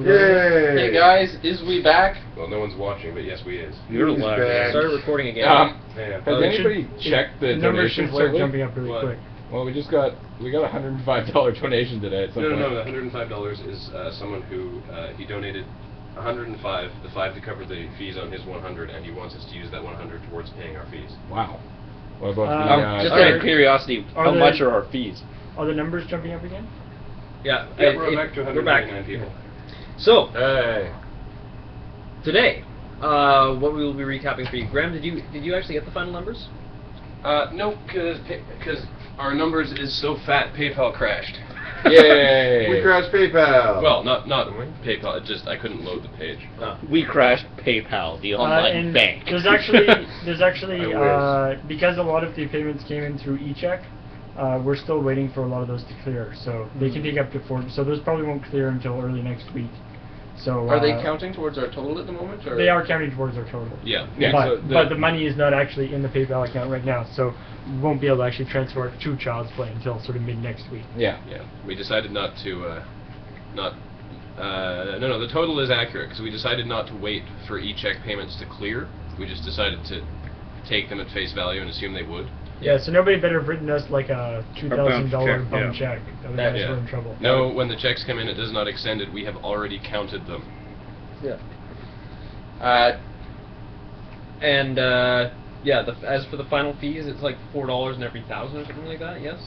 Yay! Hey guys, is we back? Well, no one's watching, but yes, we is. You're live. Started recording again. Yeah. Has anybody checked the numbers should donations start lately? jumping up really What? quick. Well, we got a $105 donation today at some point. No, the $105 is someone who, he donated $105, the 5 to cover the fees on his 100, and he wants us to use that 100 towards paying our fees. Wow. What about Just the... out of curiosity, how much are our fees? Are the numbers jumping up again? Yeah, We're back to we're back. 199 people. So, Hey. today, what we will be recapping for you. Graham, did you actually get the final numbers? No, because our numbers is so fat, PayPal crashed. Yay! We crashed PayPal. Well, not PayPal. It just I couldn't load the page. We crashed PayPal, the online and bank. There's actually I because a lot of the payments came in through e-check. We're still waiting for a lot of those to clear, so they can take up to 4. So those probably won't clear until early next week. So Are they counting towards our total at the moment? Or? They are counting towards our total. Yeah. But the money is not actually in the PayPal account right now, so we won't be able to actually transfer it to Child's Play until sort of mid next week. Yeah. Yeah. We decided not to, no, the total is accurate because we decided not to wait for e-check payments to clear. We just decided to take them at face value and assume they would. Yeah, so nobody better have written us like a $2,000 check, bump yeah. check. Otherwise Yeah. we're in trouble. No, when the checks come in, it does not extend it. We have already counted them. Yeah. As for the final fees, it's like $4 in every 1,000 or something like that. Yes.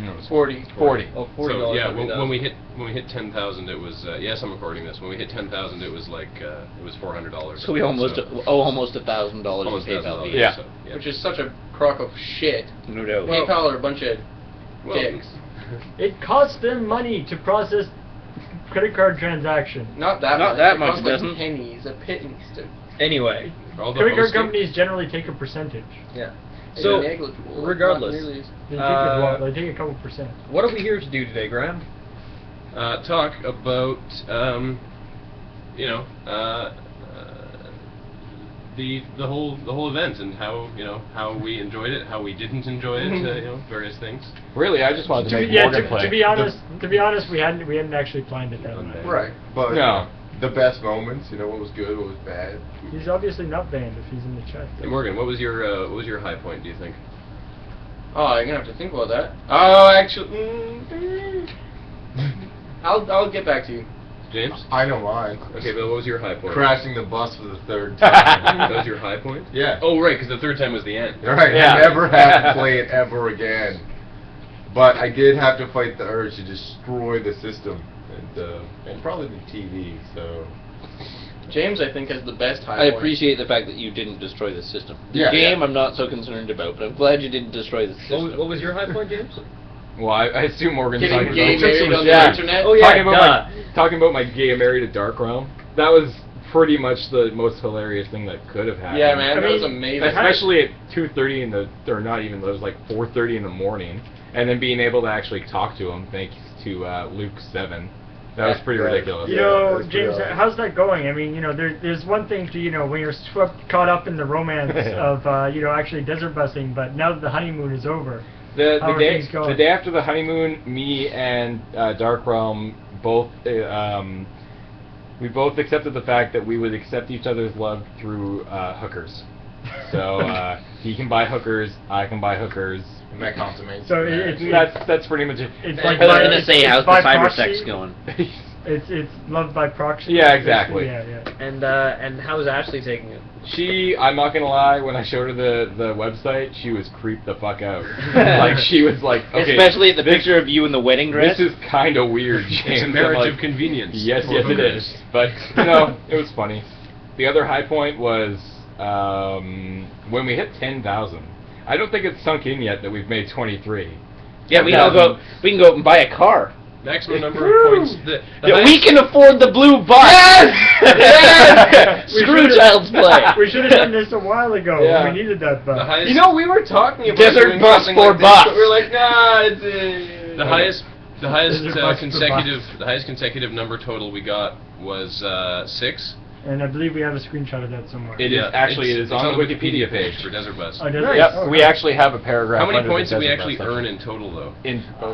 No, it's 40. 40. Oh, $40. So yeah, every when we 1,000. hit 10,000, it was yes, I'm recording this. When we hit 10,000, it was like it was $400. So we almost owe almost $1,000 almost in PayPal $1,000, fees. Yeah. So, yeah. Which is such a crock of shit. No doubt. PayPal are a bunch of Well, dicks. It costs them money to process credit card transaction. Not that Not much. that It much, costs like doesn't. pennies, a pittance to. Anyway, all the Credit card hosting- companies generally take a percentage. yeah. It's So, negligible. regardless, Not nearly as- They take a lot. They take a couple percent. what are we here to do today, Graham? talk about the whole event and how we enjoyed it, how we didn't enjoy it, various things. Really, I just wanted to make Morgan play. To be honest, we hadn't actually planned it that way. Right. But No. the best moments, what was good, what was bad. He's obviously not banned if he's in the chat. Hey Morgan, what was your high point? Do you think? Oh, I'm gonna have to think about that. Oh, actually, I'll get back to you. James. I know mine. Okay, Bill, what was your high point? Crashing the bus for the third time. That was your high point? Yeah. Oh, right, because the third time was the end. Right, Yeah. I never have to play it ever again. But I did have to fight the urge to destroy the system and probably the TV. So James, I think, has the best high I point. appreciate the fact that you didn't destroy the system. The Yeah, game yeah. I'm not so concerned about, but I'm glad you didn't destroy the system. What was your high point, James? Well, I assume Morgan's Getting talking gay about... married on the Yeah. internet. Oh, yeah. Talking about my gay married at Dark Realm. That was pretty much the most hilarious thing that could have happened. Yeah, man, I that was mean, amazing. Especially at 2:30 in the, or not even, it was like 4:30 in the morning, and then being able to actually talk to him thanks to Luke 7. That was pretty ridiculous. You know, that's James, pretty how's that going? I mean, there's one thing to, when you're caught up in the romance of, actually desert busing, but now that the honeymoon is over, The how are day things going? the day after the honeymoon, me and Dark Realm both we both accepted the fact that we would accept each other's love through hookers. So he can buy hookers, I can buy hookers. and that consummates. So That's pretty much it. it's I like was by- going to say, it's how's the by cyber proxy. sex going? It's love by proxy. Yeah, exactly. Yeah. And how is Ashley taking it? I'm not gonna lie, when I showed her the website, she was creeped the fuck out. Like, she was like, okay, Especially the picture of you in the wedding dress. this is kind of weird, James. It's a I'm marriage like, of convenience. Yes, for yes it hookers. is. But, it was funny. The other high point was when we hit 10,000. I don't think it's sunk in yet that we've made 23. Yeah, we can go out and buy a car. Maximum number of points. We can afford the blue bus. Yes! We Screw should've- Child's Play. We should have done this a while ago. Yeah. We needed that bus. The highest. We were talking about Desert doing bus something for like this, bus. but we were like, nah, it's The highest Desert bus for consecutive, the highest consecutive number total we got was 6, And I believe we have a screenshot of that somewhere. It is actually it is on the Wikipedia page for Desert Bus. Oh, does it? Yep, Oh, we okay. actually have a paragraph. How many under points the did we Desert actually Bus earn section. in total, though?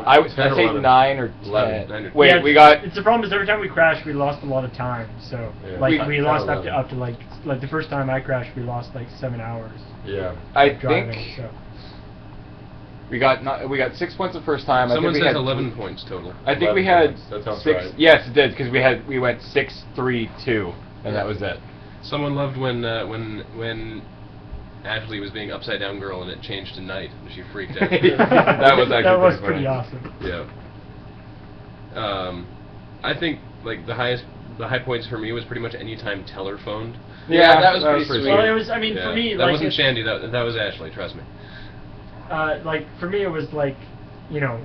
I would 10 or say 11. 9 or 10. 11. Wait, Yeah, we got. It's the problem is every time we crashed, we lost a lot of time. So Yeah. like We- we lost up 11. to like the first time I crashed, we lost like 7 hours Yeah. I driving. think So. we got 6 points the first time. Someone I think we says had 11 points total. I think we 11 had points. That sounds 6. right. Yes, it did because we went 6-3-2, and that was it. Someone loved when Ashley was being upside down girl and it changed to night and she freaked out. That was actually that was pretty pretty funny. awesome. Yeah. I think like the high points for me was pretty much any time Teller phoned. Yeah, that was pretty sweet. Well, it was. I mean, Yeah. for me, that like wasn't it's- Shandy. That was Ashley. Trust me. like for me, it was like,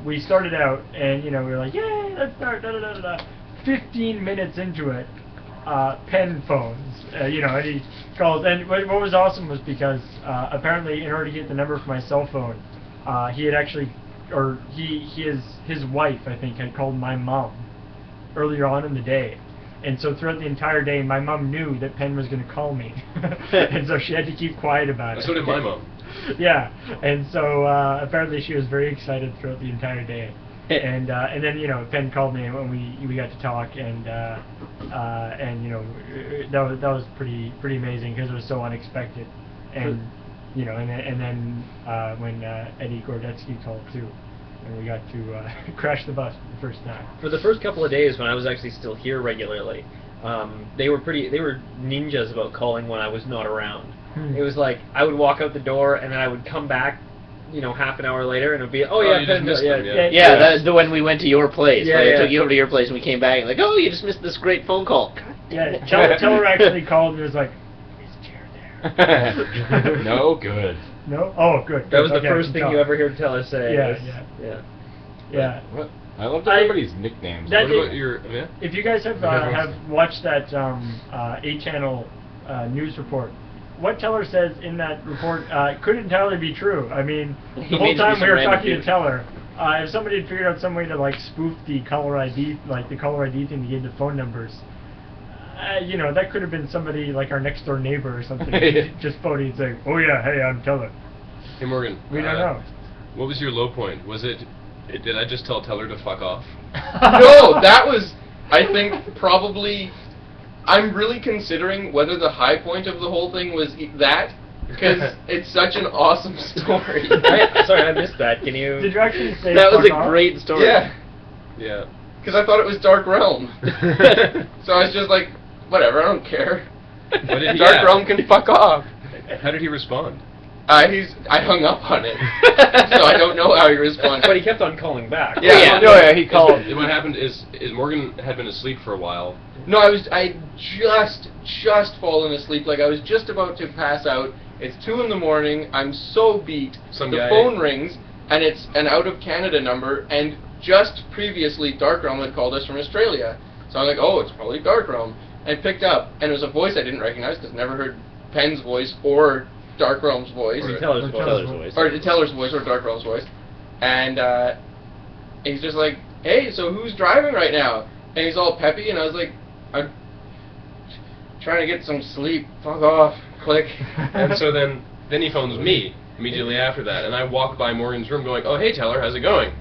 we started out and we were like, yay, let's start. Da, da, da, da, da. 15 minutes into it, Penn phones. And he calls. And what was awesome was because apparently, in order to get the number for my cell phone, he had actually, or his wife, I think, had called my mom earlier on in the day. And so throughout the entire day, my mom knew that Penn was going to call me, and so she had to keep quiet about it. So did my mom. Yeah, and so apparently she was very excited throughout the entire day, and then Penn called me and we got to talk, and that was pretty amazing because it was so unexpected, and and then when Eddie Gordetsky called too. And we got to crash the bus for the first time. For the first couple of days when I was actually still here regularly, they were ninjas about calling when I was not around. It was like I would walk out the door and then I would come back, half an hour later, and it would be, oh yeah, you just missed them, yeah. Yeah, that's the when we went to your place. Yeah, when I yeah. took you over to your place and we came back and like, oh, you just missed this great phone call. God damn Yeah, it. Teller actually called and was like, "Is his chair there?" No good. No? Oh, good. That was the Okay, first I can thing tell. you ever heard Teller say. Yeah, was- yeah. yeah. Yeah. What? I loved everybody's nicknames. That What about did- your? Yeah. If you guys have watched that 8-channel news report, what Teller says in that report couldn't entirely be true. I mean, He the whole made it time be we were some talking random to Teller, if somebody had figured out some way to like spoof the caller ID, like the caller ID thing to get the phone numbers, that could have been somebody like our next door neighbor or something. Just phoning and saying, "Oh yeah, hey, I'm Teller." Hey Morgan. We don't know. What was your low point? Was it? Did I just tell Teller to fuck off? No, that was, I think, probably. I'm really considering whether the high point of the whole thing was that, because it's such an awesome story. Sorry, I missed that. Can you? Did you actually say That was fuck a off? great story. Yeah. Because I thought it was Dark Realm. So I was just like, whatever, I don't care. What did he Dark ask? Realm can fuck off. How did he respond? I hung up on it. So I don't know how he responded. But he kept on calling back. Yeah. No, yeah, he called. What happened is Morgan had been asleep for a while. No, I just fallen asleep. Like I was just about to pass out. It's 2 in the morning. I'm so beat. Some The guy- phone rings, and it's an out of Canada number. And just previously, Dark Realm had called us from Australia. So I'm like, oh, it's probably Dark Realm. And I picked up, and it was a voice I didn't recognize because I never heard Penn's voice or Dark Realm's voice. Or Teller's voice. Or Teller's voice or Dark Realm's voice. And he's just like, hey, so who's driving right now? And he's all peppy, and I was like, I'm trying to get some sleep. Fuck off. Click. And so then he phones me immediately after that, and I walk by Morgan's room going, oh, hey, Teller, how's it going?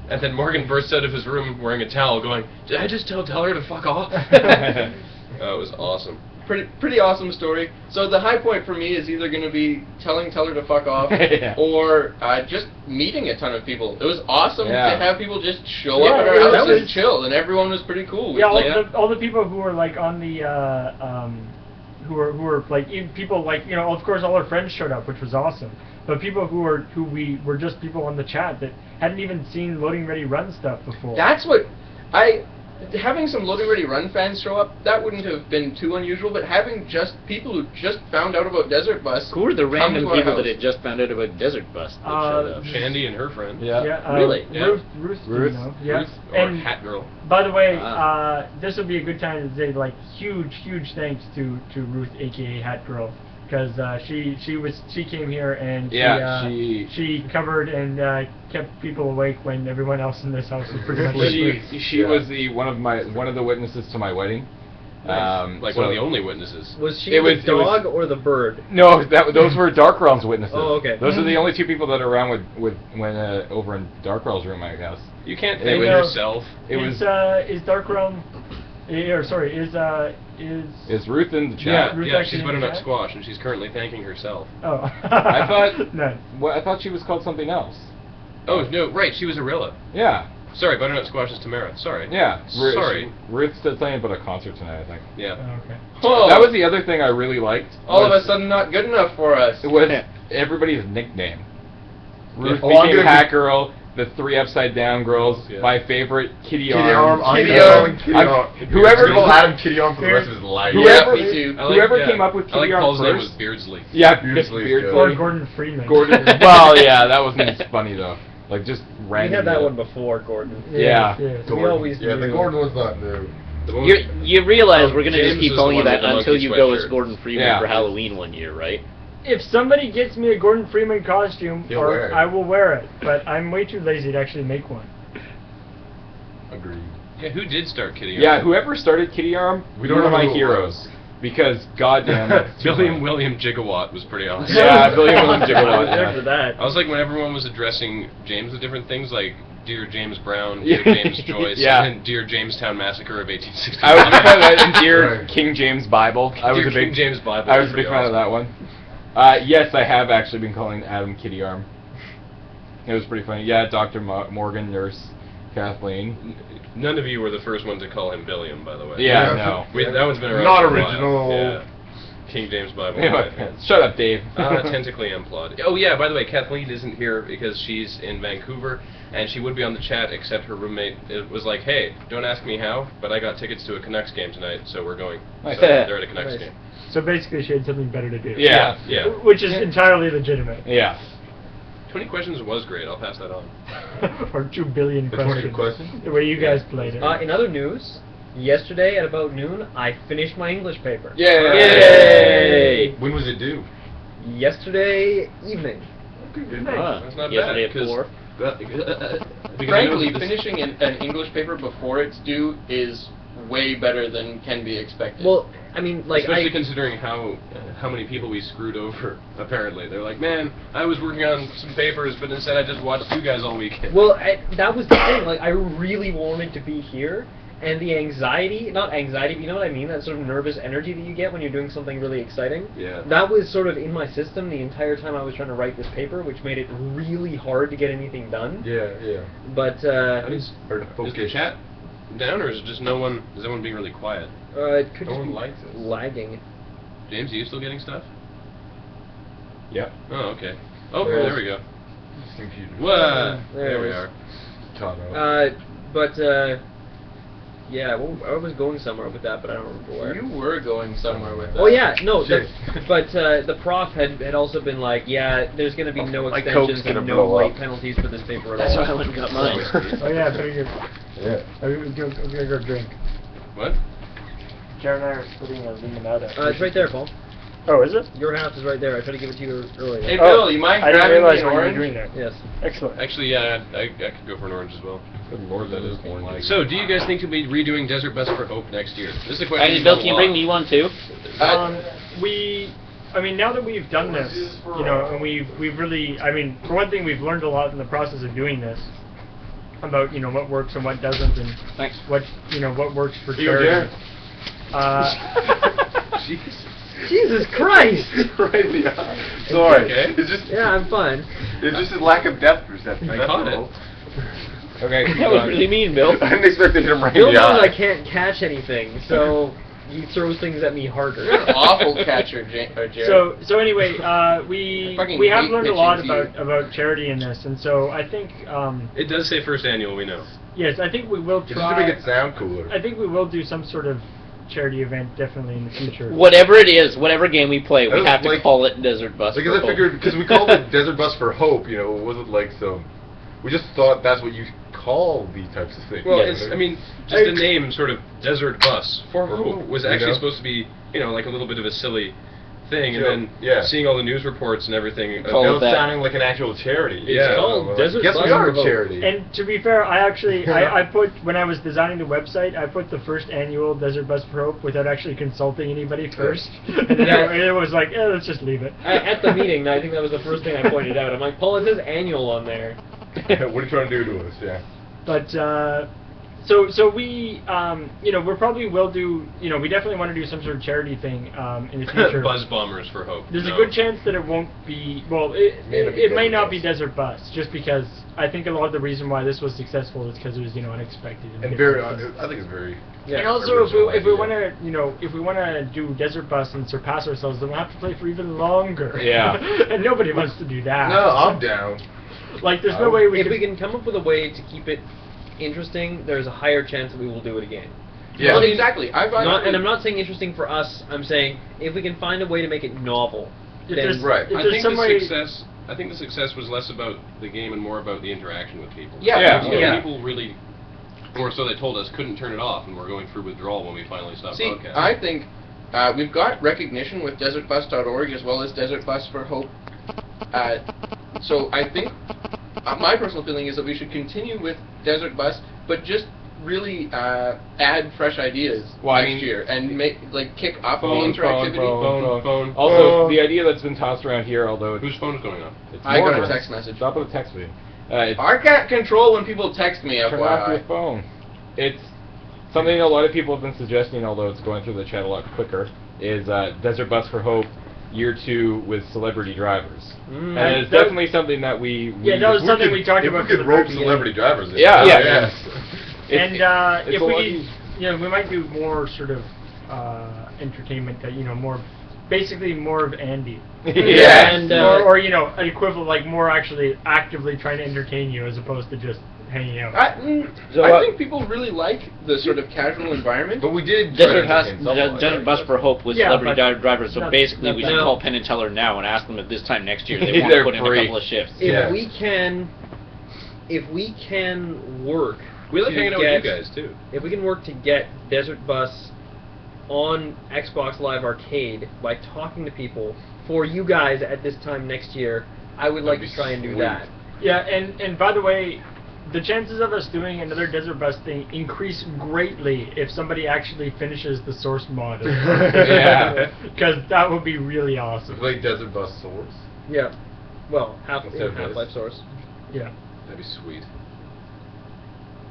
And then Morgan bursts out of his room wearing a towel going, did I just tell Teller to fuck off? Oh, it was awesome. Pretty awesome story. So the high point for me is either going to be telling Teller to fuck off Yeah. or just meeting a ton of people. It was awesome Yeah. to have people just show Yeah, up at it our was house and just- chill, and everyone was pretty cool. We Yeah, played- all the people who were like on the who were like even people like of course all our friends showed up, which was awesome. But people who were just people on the chat that hadn't even seen Loading Ready Run stuff before. That's what having some Loading Ready Run fans show up, that wouldn't have been too unusual, but having just people who just found out about Desert Bus. Who were the come random to our people house. that had just found out about Desert Bus that showed up? Shandy and her friend. Yeah. Really? Ruth, Ruth. yeah. Ruth, or And Hat Girl. by the way, Ah. this would be a good time to say like huge thanks to Ruth, aka Hat Girl, because she came here and she covered and kept people awake when everyone else in this house was pretty much asleep. She was one of the witnesses to my wedding. Like one of the only witnesses. Was she It the was- dog or the bird? No, those were Dark Realm's witnesses. Oh, okay. Those are the only two people that are around with when over in Dark Realm's room, I guess. You can't It thank was- yourself. It was. Is Dark Realm? Or sorry, is Is Ruth in the chat? Yeah, Ruth yeah, actually she's in butternut chat? squash, and she's currently thanking herself. Oh. I thought. Nice. Well, I thought she was called something else. Oh no, right, she was Arilla. Yeah. Sorry, butternut squash is Tamara. Sorry. Yeah. Sorry. Ruth's still saying about a concert tonight, I think. Yeah. Oh, okay. Whoa. That was the other thing I really liked. All of was- a sudden not good enough for us. It was everybody's nickname. Ruth Oh, I'm became gonna Hat Girl, the three Upside Down Girls, Yeah. my favorite, Kitty Kitty Arm. Arm. I'm Kitty gonna Arm. call Kitty I'm- Arm. whoever- I'm gonna call Adam Kitty Arm for the rest of his life. Whoever- Yeah, me too. Whoever came up with I like Kitty Arm Paul's name first- was Beardsley. Yeah, Beardsley is good. Or Gordon Freeman. Gordon. Well, yeah, that wasn't as funny though. Like just We random. had that one before, Gordon. Yeah. Yes. We always Yeah, the knew. Gordon was not new. The one You realize we're gonna James just keep is calling the you one that with the until monkey you go as sweatshirt. Gordon Freeman Yeah. for Halloween one year, right? If somebody gets me a Gordon Freeman costume, You'll wear it. I will wear it. But I'm way too lazy to actually make one. Agreed. Yeah, who did start Kitty Arm? Yeah, whoever started Kitty Arm, We don't one of know my who it heroes. Because goddamn, that's too Billiam funny. William Gigawatt was pretty awesome. Yeah, Billiam William I was Gigawatt. there Yeah. for that. I was like when everyone was addressing James with different things like Dear James Brown, Yeah. Dear James Joyce, Yeah. and then Dear Jamestown Massacre of 1865. I was a big fan of that in Dear Right. King James Bible. I was Dear a big King James Bible I was was a big pretty fan of that one. Yes, I have actually been calling Adam Kitty Arm. It was pretty funny. Yeah, Dr. Morgan, Nurse Kathleen. None of you were the first one to call him Billiam, by the way. Yeah, Yeah. no. That one's been around Not for a while. original. Yeah. King James Bible. Anyway, shut up, Dave. Tentacly implod. Oh yeah, by the way, Kathleen isn't here because she's in Vancouver, and she would be on the chat, except her roommate was like, "Hey, don't ask me how, but I got tickets to a Canucks game tonight, so we're going." Nice. So they're at a Canucks Nice. game. So basically, she had something better to do. Yeah. Yeah. Which is entirely legitimate. Yeah. 20 questions was great. I'll pass that on. Or 2 billion The 20 questions. questions? The way you guys played it. In other news, yesterday at about noon, I finished my English paper. Yay! When was it due? Yesterday evening. Ah, That's not yesterday bad, at 4. Frankly, finishing an English paper before it's due is way better than can be expected. Well, I mean, like, especially considering how many people we screwed over. Apparently, they're like, "Man, I was working on some papers, but instead I just watched you guys all weekend." Well, that was the thing. Like, I really wanted to be here, and the anxiety, not anxiety, but you know what I mean? That sort of nervous energy that you get when you're doing something really exciting. Yeah. That was sort of in my system the entire time I was trying to write this paper, which made it really hard to get anything done. Yeah, yeah. But, Is Hard to the focus. chat down, or is it just no one? Is everyone being really quiet? it could No just one be likes us. lagging. James, are you still getting stuff? Yep. Oh, okay. Oh, There there is. we go. Computer. Whoa, There there it we is. are. Tano. Yeah, well, I was going somewhere with that, but I don't remember where. you were going somewhere with that. Oh yeah, no, Shit. but the prof had also been like, yeah, there's going to be no My extensions Coke's gonna and no blow late up. penalties for this paper at That's all. why I went and got mine. Oh yeah, better get. Yeah. I'm gonna go drink. What? Jared and I are splitting a limonada. It's right there, Paul. Oh, is it? Your half is right there. I tried to give it to you earlier. Hey, Oh, Bill, you mind I didn't grabbing me realize an what you were orange? doing there. Yes. Excellent. Actually, yeah, I could go for an orange as well. Good lord, that is orange. So, do you guys think you'll be redoing Desert Bus for Hope next year? This is a question. Hey, we've Bill, got can you a bring lot. me one too? I mean, now that we've done this, you know, and we've really, I mean, for one thing, we've learned a lot in the process of doing this about, you know, what works and what doesn't, and Thanks. what, you know, what works for You, charity. Jeez. Jesus Christ! Right in the eye. Sorry. Okay. It's just Yeah, I'm fine. it's just his lack of depth perception. I that's caught all. Okay. That was really mean, Bill. I didn't expect to hit him right Bill in the knows eye. I can't catch anything, so he throws things at me harder. You're an awful catcher, Jared. So anyway, we fucking have hate learned a pitching lot to you. about charity in this, and so I think, It does say first annual, we know. yes, I think we will Just to try. make it sound cooler. I think we will do some sort of charity event definitely in the future. Whatever it is, whatever game we play, I we was have to like- call it Desert Bus. Because for I figured, Hope. because we called it Desert Bus for Hope, you know, it wasn't like some. We just thought that's what you call these types of things. Well, Yeah. it's, I mean, just the name, sort of Desert Bus for For Hope, Hope, was you actually know? supposed to be, you know, like a little bit of a silly thing, and Sure. then Yeah. seeing all the news reports and everything. Call It it was that. sounding like an actual charity. It's Yeah. called Desert Guess Bus we are for a Hope. charity. And to be fair, I put, when I was designing the website, I put the first annual Desert Bus for Hope without actually consulting anybody first. And then Yeah. it was like, let's just leave it. At the meeting, I think that was the first thing I pointed out. I'm like, Paul, it says annual on there. What are you trying to do to us? Yeah. But so we we probably will do, we definitely want to do some sort of charity thing in the future. Buzz Bombers for Hope. There's No. a good chance that it won't be, well, it may not be Desert Desert Bus, just because I think a lot of the reason why this was successful is because it was unexpected And different. very, I think it's very. Yeah. And also, if original we idea. want to, if we want to do Desert Bus and surpass ourselves, then we'll have to play for even longer. Yeah. And nobody wants to do that. No, I'm down. Like, there's no way we If can. we can come up with a way to keep it interesting, there's a higher chance that we will do it again. Yeah. Well, exactly. I've And I'm not saying interesting for us. I'm saying if we can find a way to make it novel, If then there's- Right. if I there's think some the way. success. I think the success was less about the game and more about the interaction with people. Yeah, Yeah. People really, or so they told us, couldn't turn it off, and we're going through withdrawal when we finally stopped See, broadcasting. I think we've got recognition with desertbus.org as well as Desert Bus for Hope. So I think my personal feeling is that we should continue with Desert Bus, but just really add fresh ideas Well, I next mean, year and kick up the Phone, interactivity. Phone. Also, the idea that's been tossed around here, although it's, Whose phone's going off? it's I got a Morgan's. text message. Stop with a text me. It's I can't control when people text me. turn off your FYI. phone. It's something a lot of people have been suggesting, although it's going through the chat a lot quicker, is Desert Bus for Hope Year 2 with celebrity drivers. And it's that- definitely something that we Yeah, that was something we talked If about we from could the rope very celebrity drivers in. Yeah. Yeah. Yes. And it's if a lot we, easier. we might do more sort of entertainment that more, basically more of Andy. Yeah. And, or an equivalent, like more actually actively trying to entertain you as opposed to just hanging out. I think people really like the sort of casual environment. But we did. try to Desert, entertain someone, Desert right? Bus for Hope with Yeah, celebrity but drivers. So not- basically, not we that- should No. call Penn and Teller now and ask them if this time next year they want They're to put in a free. couple of shifts. if Yeah. we can work, We like to hanging out with you get- guys too. If we can work to get Desert Bus on Xbox Live Arcade by talking to people for you guys at this time next year, I would like That'd to be try and do sweet. that. Yeah, and by the way, the chances of us doing another Desert Bus thing increase greatly if somebody actually finishes the source mod. Yeah. Because that would be really awesome. Like Desert Bus Source. Yeah. Well, Instead of this. Half-Life Source. Yeah. That'd be sweet.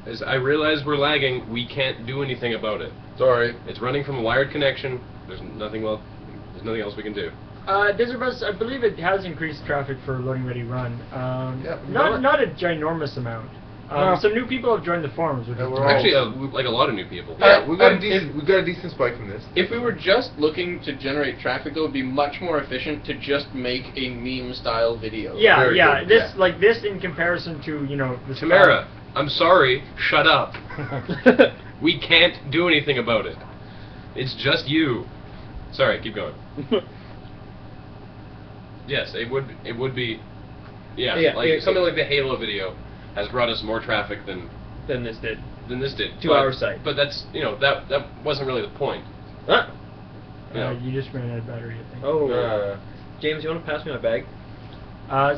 As I realize we're lagging, we can't do anything about it. Sorry. It's running from a wired connection. There's nothing else we can do. Desert Bus, I believe it has increased traffic for Loading Ready Run. Yeah, Not a ginormous amount. No. Some new people have joined the forums, which Yeah, is we're all- Actually, like a lot of new people. Yeah, we got a and decent. We got a decent spike from this. If we were just looking to generate traffic, though, it would be much more efficient to just make a meme-style video. Yeah, Very yeah. good, This yeah. like this in comparison to the Tamara, I'm sorry. Shut up. We can't do anything about it. It's just you. Sorry, keep going. Yes, it would be. Yeah, Yeah, like it- something like the Halo video has brought us more traffic than This did. this did. 2 But- hour site. But that's that wasn't really the point. Ah. You know. You just ran out of battery, I think. Oh. James, you want to pass me my bag?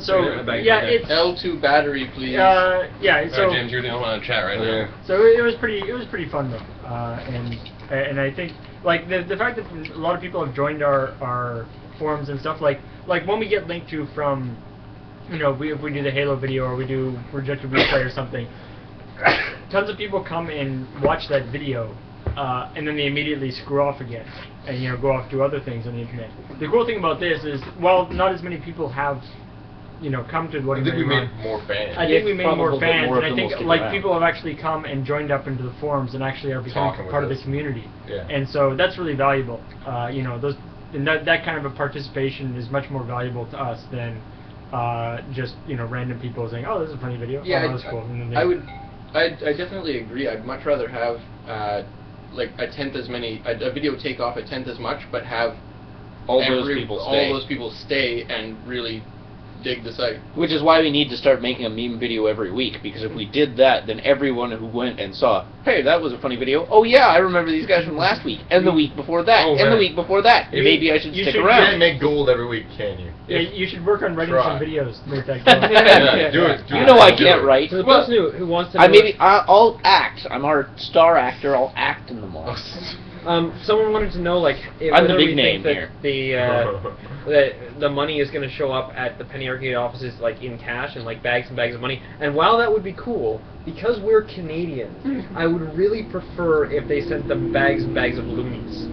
So Yeah, back yeah, there. it's L2 battery, please. yeah. All So right, James, you're the only one on chat right Yeah. now. so it was pretty fun though, and I think like the fact that a lot of people have joined our forums and stuff like when we get linked to from if we do the Halo video or we do Projected Replay or something, tons of people come and watch that video, and then they immediately screw off again and go off to other things on the internet. The cool thing about this is, while not as many people have come to what I think we made more fans. I think we made more probable that fans, more of and I them think will stick like around. people have actually come and joined up into the forums and actually are becoming Talking with part of the us. community. Yeah. And so that's really valuable. That kind of a participation is much more valuable to us than just random people saying, "Oh, this is a funny video." Yeah, oh, that's cool. And then they- I definitely agree. I'd much rather have like a tenth as many, a video take off a tenth as much, but have All those people stay. all those people stay and really dig the site. Which is why we need to start making a meme video every week, because if we did that, then everyone who went and saw, hey, that was a funny video. Oh yeah, I remember these guys from last week, and the week before that, Oh, and the man. week before that. Maybe I should you stick should You around. can't make gold every week, can you? Yeah, you should work on writing Try. some videos to make that go. Yeah, do it. You know I can't write. For the Well, person who wants to know, I'll act. I'm our star actor. I'll act in them all. someone wanted to know, like, I'm the whether big we name think here. that the money is going to show up at the Penny Arcade offices, like, in cash and, like, bags and bags of money. And while that would be cool, because we're Canadian, I would really prefer if they sent them bags and bags of loonies.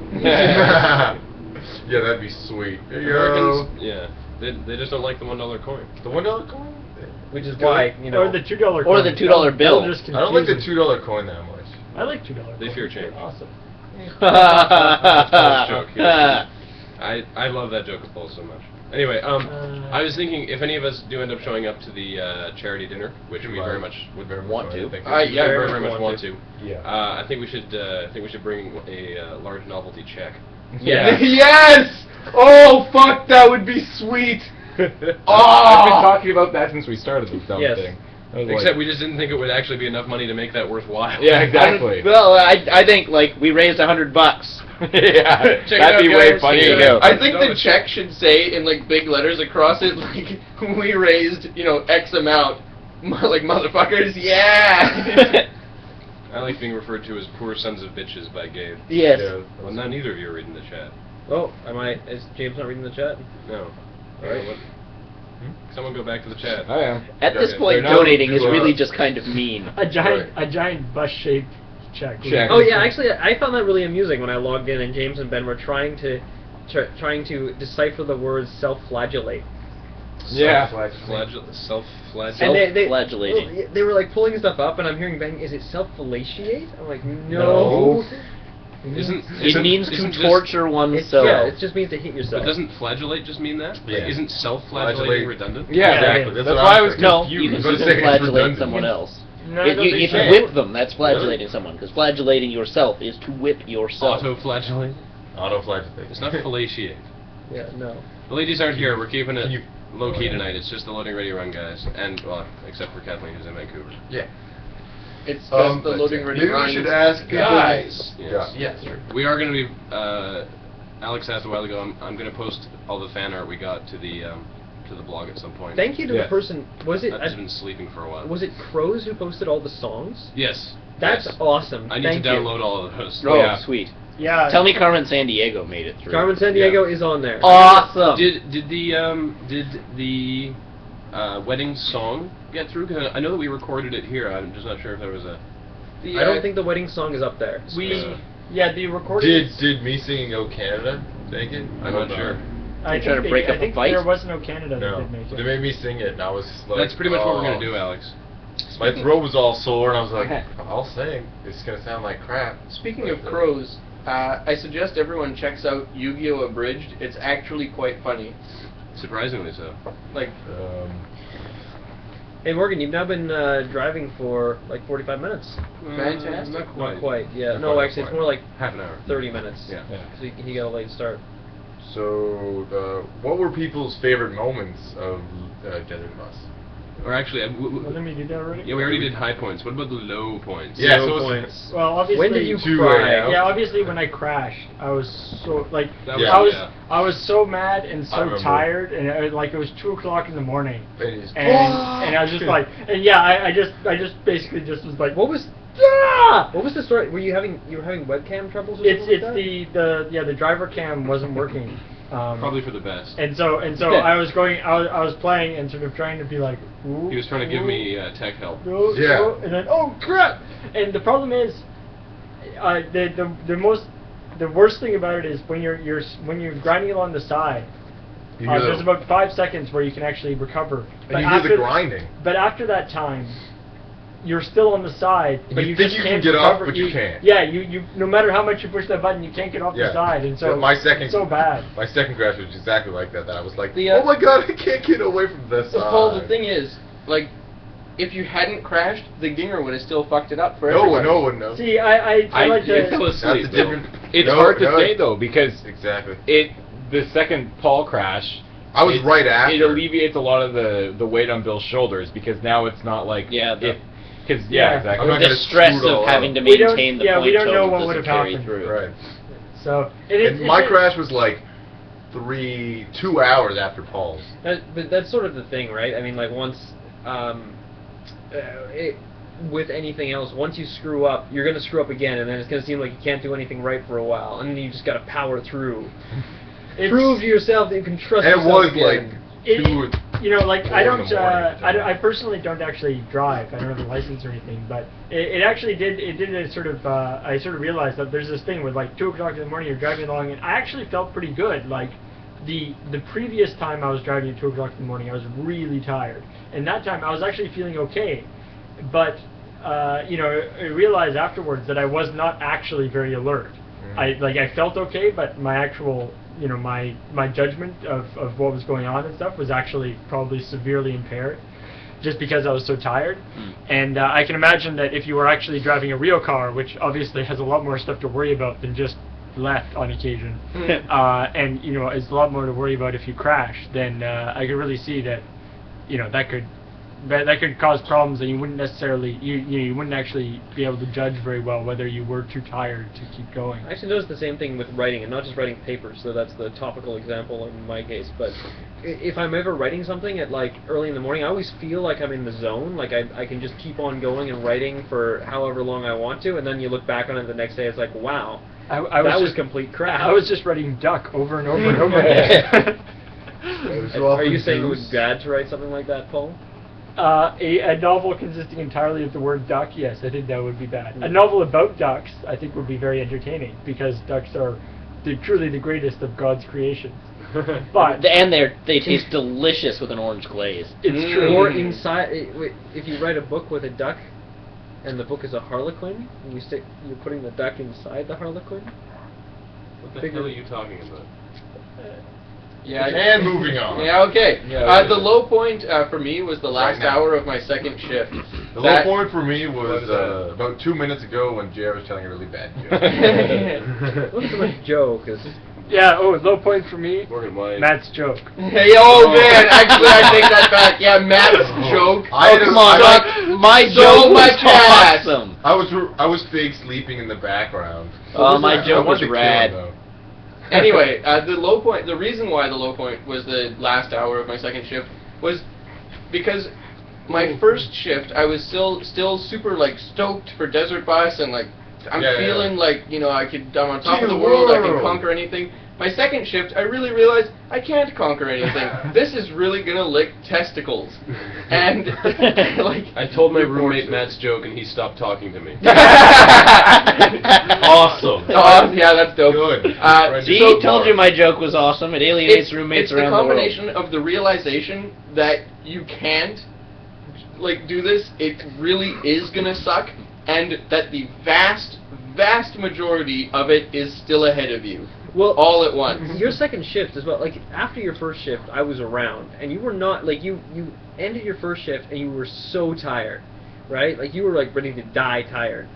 Yeah, that'd be sweet. There you go. Americans, yeah, they just don't like the $1 coin. The $1 coin? Which is why, you know... Or the $2 coin. Or the $2 bill. That'll just I don't like the confuse $2 coin that much. them. I like $2 They coins. fear change. They're awesome. Paul's joke, yeah. I love that joke of Paul so much. Anyway, I was thinking if any of us do end up showing up to the charity dinner, which we very much would Want to. Yeah, very much want to. Yeah. I think we should bring a large novelty check. Yeah. Yes! Oh, fuck, that would be sweet! I've been talking about that since we started this dumb Yes. thing. I was Except like, we just didn't think it would actually be enough money to make that worthwhile. yeah, exactly. Well, I think, like, we raised $100. Yeah, Check it that'd be out, way guys. funnier. There you go. I think the check should say in like big letters across it, like we raised, X amount. Like motherfuckers, yeah. I like being referred to as poor sons of bitches by Gabe. Yes. Yeah. Well, not neither of you are reading the chat. Oh, is James not reading the chat? No. All right. What? Someone go back to the chat. I am. At this Okay. point, They're not donating is too, really just kind of mean. A giant bus-shaped check. Check. Oh yeah, actually, I found that really amusing when I logged in and James and Ben were trying to decipher the words self-flagellate. Yeah. Self-flagellate. And Self-flagellating. they were like pulling stuff up, and I'm hearing Ben, is it self-fellatiate? I'm like, no. It means isn't to just- torture Yeah, oneself. it just means to hit yourself. But doesn't flagellate just mean that? Like, Yeah. isn't self-flagellating redundant? Yeah, Exactly. That's That's why what I I'm was saying. No, confused. you can I was still gonna say it's flagellate redundant. someone else. No, If you say whip them, that's flagellating someone, because flagellating yourself is to whip yourself. Auto-flagellate? Auto-flagellate. It's not fellatiate. Yeah, no. The ladies aren't here. We're keeping Can it you- low-key tonight. It's just the loading ready run guys. And, well, except for Kathleen, who's in Vancouver. Yeah. It's just the loading ready Maybe runs. we should ask guys. Yes. Yeah, sure. We are going to be, Alex asked a while ago, I'm going to post all the fan art we got to the blog at some point. Thank you to Yes. the person. Was it? I've just been sleeping for a while. Was it Crows who posted all the songs? Yes. That's yes. awesome. I need Thank to you. download all of those. Oh, Yeah. sweet. Yeah. Tell me Carmen Sandiego made it through. Carmen Sandiego is on there. Awesome. Did the wedding song get through? 'Cause I know that we recorded it here. I'm just not sure if there was a. I don't think the wedding song is up there. The recording. Did me singing "Oh Canada" make it? I'm not sure. I trying to think break they- up I a think fight? there was no Canada that No. did make They it. made me sing it, and I was like, That's pretty much what we're gonna "Oh." do, Alex. My throat was all sore, and I was like, I'll sing. It's gonna sound like crap. Speaking of But, crows, I suggest everyone checks out Yu-Gi-Oh! Abridged. It's actually quite funny. Surprisingly so. Like, Hey Morgan, you've now been driving for like 45 minutes. fantastic. Not quite. Not quite. Yeah. Not No, quite, actually, not it's more like Half an hour. 30 minutes. Yeah. So he got a late start. So, what were people's favorite moments of Desert Bus? Or actually, Well, let me do that already. yeah, we already did high points. What about the low points? Yeah, Zero so it's- points. Well, obviously. When did you 2 cry? a.m. Yeah, obviously when I crashed, I was so like That Yeah. I was so mad and I so remember. tired, and it was 2 o'clock in the morning, It is- and I was just like, and yeah, I just basically just was like, What was ah! what was the story? You were having webcam troubles? Or It's something like that? the driver cam wasn't working. Probably for the best. And so I was playing and sort of trying to be like, ooh, He was trying to give ooh, me tech help. ooh, Yeah. ooh, and then oh crap! And the problem is, the worst thing about it is when you're grinding along the side. You hear There's the- about 5 seconds where you can actually recover. And you hear the grinding. But after that time, you're still on the side, And but you you think just you can can't get off, recover. but you can't. Yeah, you no matter how much you push that button, you can't get off Yeah. the side, and so But my second, it's so bad. My second crash was exactly like that. That I was like, The, oh my god, I can't get away from this. Well, Paul, the thing is, like, if you hadn't crashed, the Ginger would have still fucked it up for everyone. No one knows. See, I like I fell to. asleep. That's a different. It's No, hard to no, say though because Exactly. the second Paul crash, I was right after. It alleviates a lot of the weight on Bill's shoulders because now it's not like exactly. I'm not The gonna stress screw it all of having up. to We don't- maintain the yeah, we point don't know total what doesn't would have carry happened. through. Right. So And my crash was like 2 hours after Paul's. But that's sort of the thing, right? I mean, like once, with anything else, once you screw up, you're gonna screw up again, and then it's gonna seem like you can't do anything right for a while, and then you just gotta power through. Prove to yourself that you can trust And it yourself was like again. You know, like I 4 in don't, the morning. I personally don't actually drive. I don't have a license or anything, but it actually did. It did a sort of. I sort of realized that there's this thing with like 2 o'clock in the morning, you're driving along, and I actually felt pretty good. Like the previous time I was driving at 2 o'clock in the morning, I was really tired, and that time I was actually feeling okay, but you know, I realized afterwards that I was not actually very alert. I felt okay, but my actual, you know, my judgment of what was going on and stuff was actually probably severely impaired, just because I was so tired. And I can imagine that if you were actually driving a real car, which obviously has a lot more stuff to worry about than just left on occasion, and you know, is a lot more to worry about if you crash, then I could really see that, you know, that could cause problems, and you wouldn't necessarily, you wouldn't actually be able to judge very well whether you were too tired to keep going. I actually noticed the same thing with writing, and not just writing papers, so that's the topical example in my case, but if I'm ever writing something at like early in the morning, I always feel like I'm in the zone, like I can just keep on going and writing for however long I want to, and then you look back on it the next day, it's like, wow, that was complete crap. I was just writing duck over and over and over again. Are you saying it was bad to write something like that, Paul? A novel consisting entirely of the word duck, yes, I think that would be bad. A novel about ducks, I think, would be very entertaining, because ducks are truly the greatest of God's creations. But And they taste delicious with an orange glaze. it's true. Or inside, if you write a book with a duck, and the book is a harlequin, and you're putting the duck inside the harlequin. What the hell are you talking about? Yeah, And moving on. Yeah, okay. Yeah, the low point for me was the last Right now. hour of my second shift. The low point for me was about 2 minutes ago when JR was telling a really bad joke. It wasn't so much joke, as Yeah, low point for me, Look at mine. Matt's joke. Hey, oh man, actually I take that back. Yeah, Matt's joke. Come on, sucked my so joke was much ass. awesome. I was fake sleeping in the background. My I joke was wanted to kill him, rad. though. Anyway, the reason why the low point was the last hour of my second shift was because my first shift I was still super like stoked for Desert Bus, and like I'm feeling like, you know, I'm on top of the world, I can conquer anything. My second shift, I really realized I can't conquer anything. This is really gonna lick testicles. And like I told my roommate Matt's joke and he stopped talking to me. Awesome. Oh, yeah, that's dope. Good. See, so told you my joke was awesome. It alienates roommates around the world. It's the combination of the realization that you can't like do this, it really is gonna suck, and that the vast majority of it is still ahead of you. well, All at once. your second shift as well. Like after your first shift, I was around, and you were not like you ended your first shift and you were so tired, right? Like you were like ready to die tired.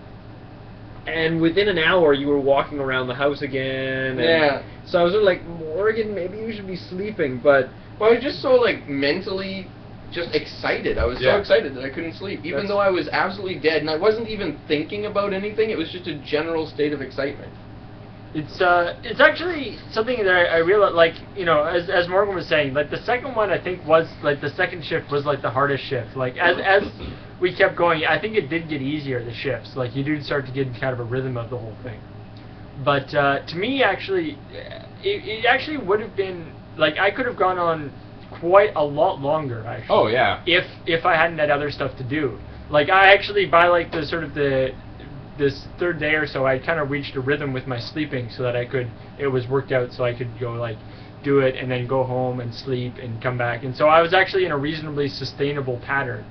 And within an hour, you were walking around the house again. And Yeah. So I was sort of like, Morgan, maybe you should be sleeping, but Well, I was just so like mentally just excited. I was so excited that I couldn't sleep, even though I was absolutely dead, and I wasn't even thinking about anything. It was just a general state of excitement. It's actually something that I realized, like, you know, as Morgan was saying, like the second one I think was like the second shift was like the hardest shift. Like as we kept going, I think it did get easier, the shifts. Like you do start to get in kind of a rhythm of the whole thing. But to me, actually, it actually would have been like I could have gone on quite a lot longer. Actually. Oh yeah. If I hadn't had other stuff to do. Like I actually by like the sort of this third day or so, I kind of reached a rhythm with my sleeping, so that it was worked out, so I could go like do it and then go home and sleep and come back, and so I was actually in a reasonably sustainable pattern.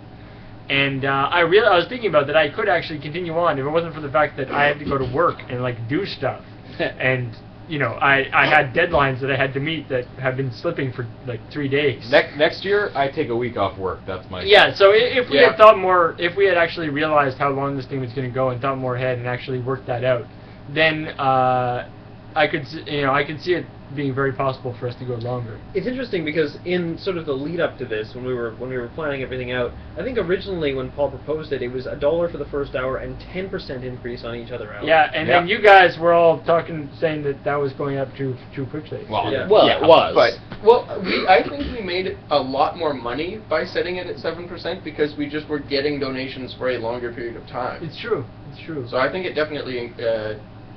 And I was thinking about that I could actually continue on if it wasn't for the fact that I had to go to work and like do stuff, and you know I had deadlines that I had to meet that have been slipping for like 3 days. Next year, I take a week off work. That's my. Yeah, so if we had thought more, if we had actually realized how long this thing was going to go and thought more ahead and actually worked that out, then I could see it being very possible for us to go longer. It's interesting because in sort of the lead up to this, when we were planning everything out, I think originally when Paul proposed it, it was $1 for the first hour and 10% increase on each other hour. Yeah, and then you guys were all saying that was going up too quickly. Well, Yeah. Well, yeah, it was. but I think we made a lot more money by setting it at 7% because we just were getting donations for a longer period of time. It's true. It's true. So I think it definitely.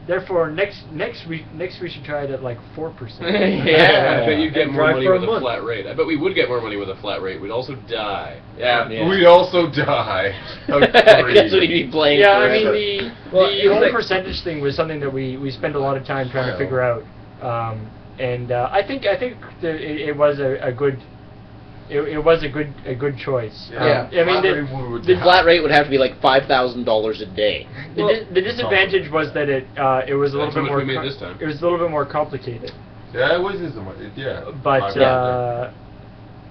Therefore, next we should try it at like 4%. Yeah. I bet you'd get And more drive money for a with a month. flat rate. I bet we would get more money with a flat rate. We'd also die. Yeah. Yeah. We'd also die. How That's what greedy. he'd be playing Yeah, I forever. mean Well, the it's whole like- percentage thing was something that we spent a lot of time trying to figure out, and I think that it was a good. It was a good choice. Yeah. I mean, The flat rate would have to be like $5,000 a day. the disadvantage was that it was a little That's how bit much more. we made this time. It was a little bit more complicated. Yeah, it was just yeah. But Yeah.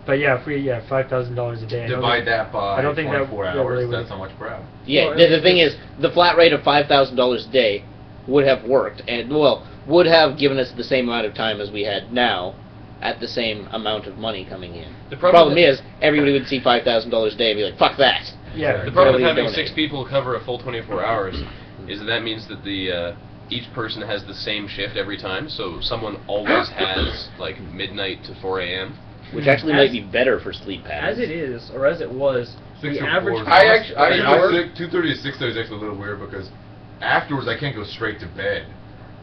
but yeah, if we $5,000 a day. I don't Divide think- that by I don't think that 24 that hours. really would- That's how much crap. Yeah, Well, the thing is, the flat rate of $5,000 a day would have worked, and would have given us the same amount of time as we had now, at the same amount of money coming in. The The problem problem is, everybody would see $5,000 a day and be like, "Fuck that." Yeah. The problem with Barely having donate. 6 people cover a full 24 hours is that means that the each person has the same shift every time, so someone always has like midnight to 4 a.m. Which actually might be better for sleep patterns. As it is, or as it was, 6 the or average 4. cost I per hour- 2:30 to 6:30 is actually a little weird because afterwards I can't go straight to bed.